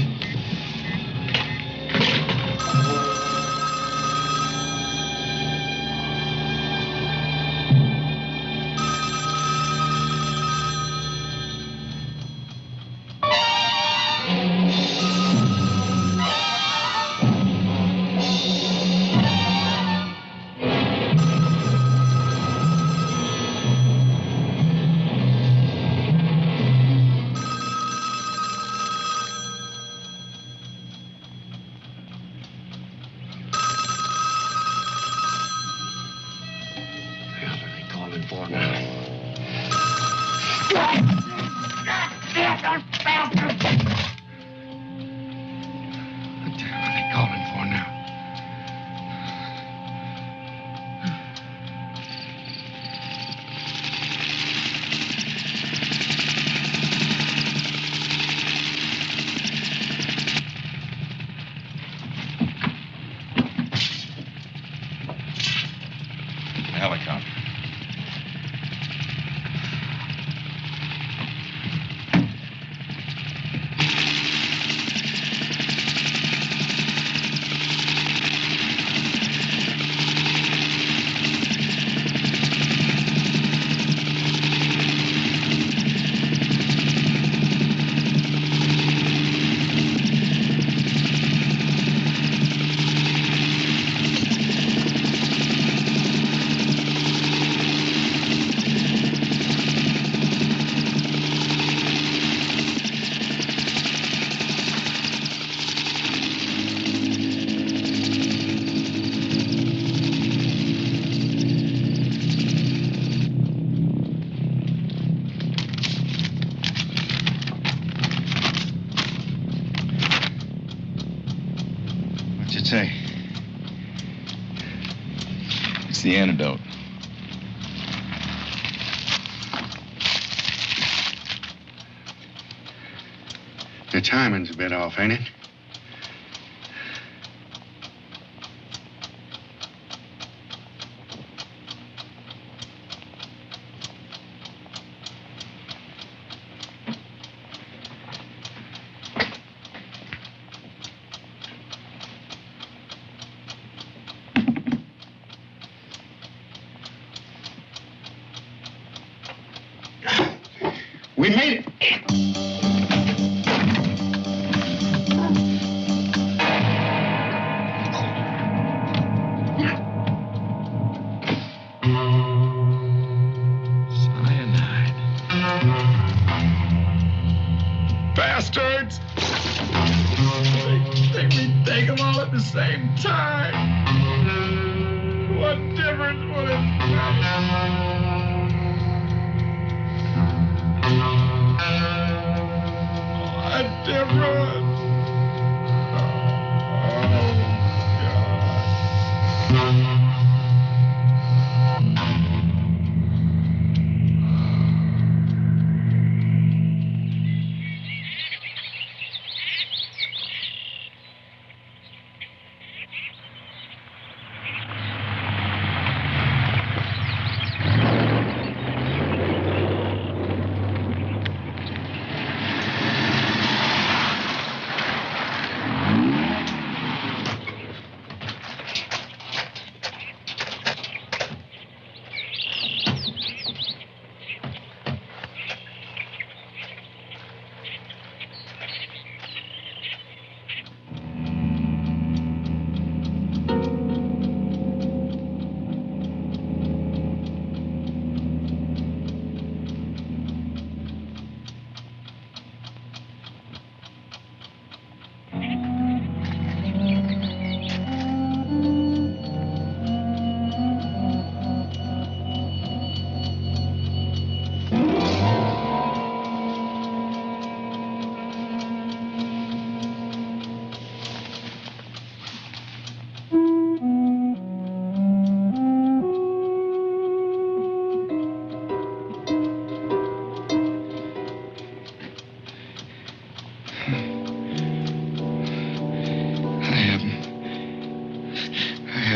Say, it's the antidote. The timing's a bit off, ain't it? We made it. bastards! They make me take them all at the same time. What difference would it make? What difference?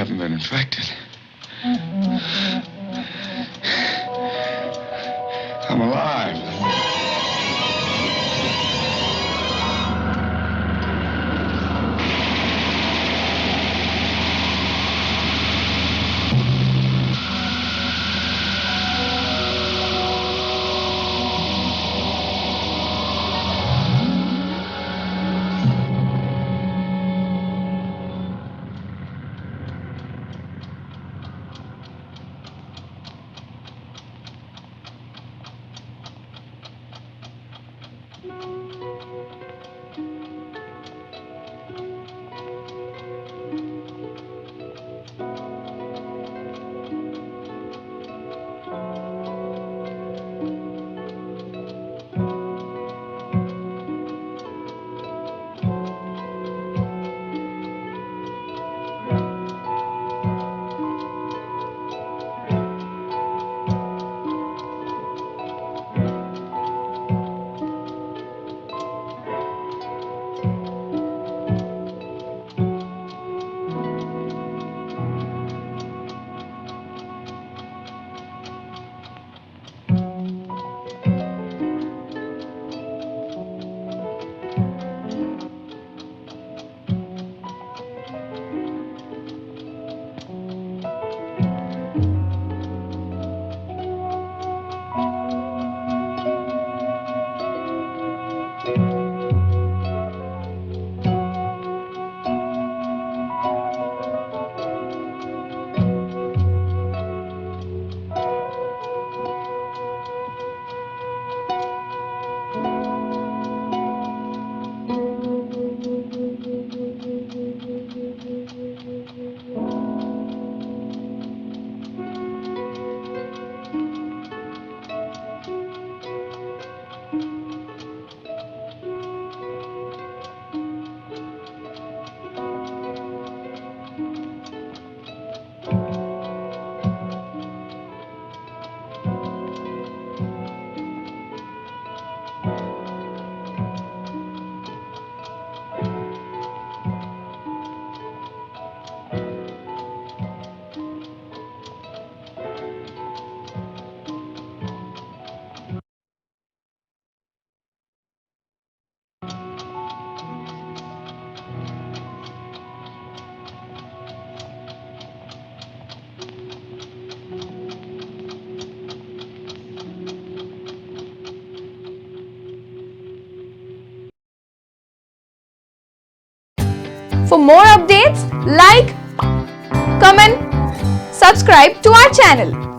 Been infected. I'm alive. For more updates, like, comment, subscribe to our channel.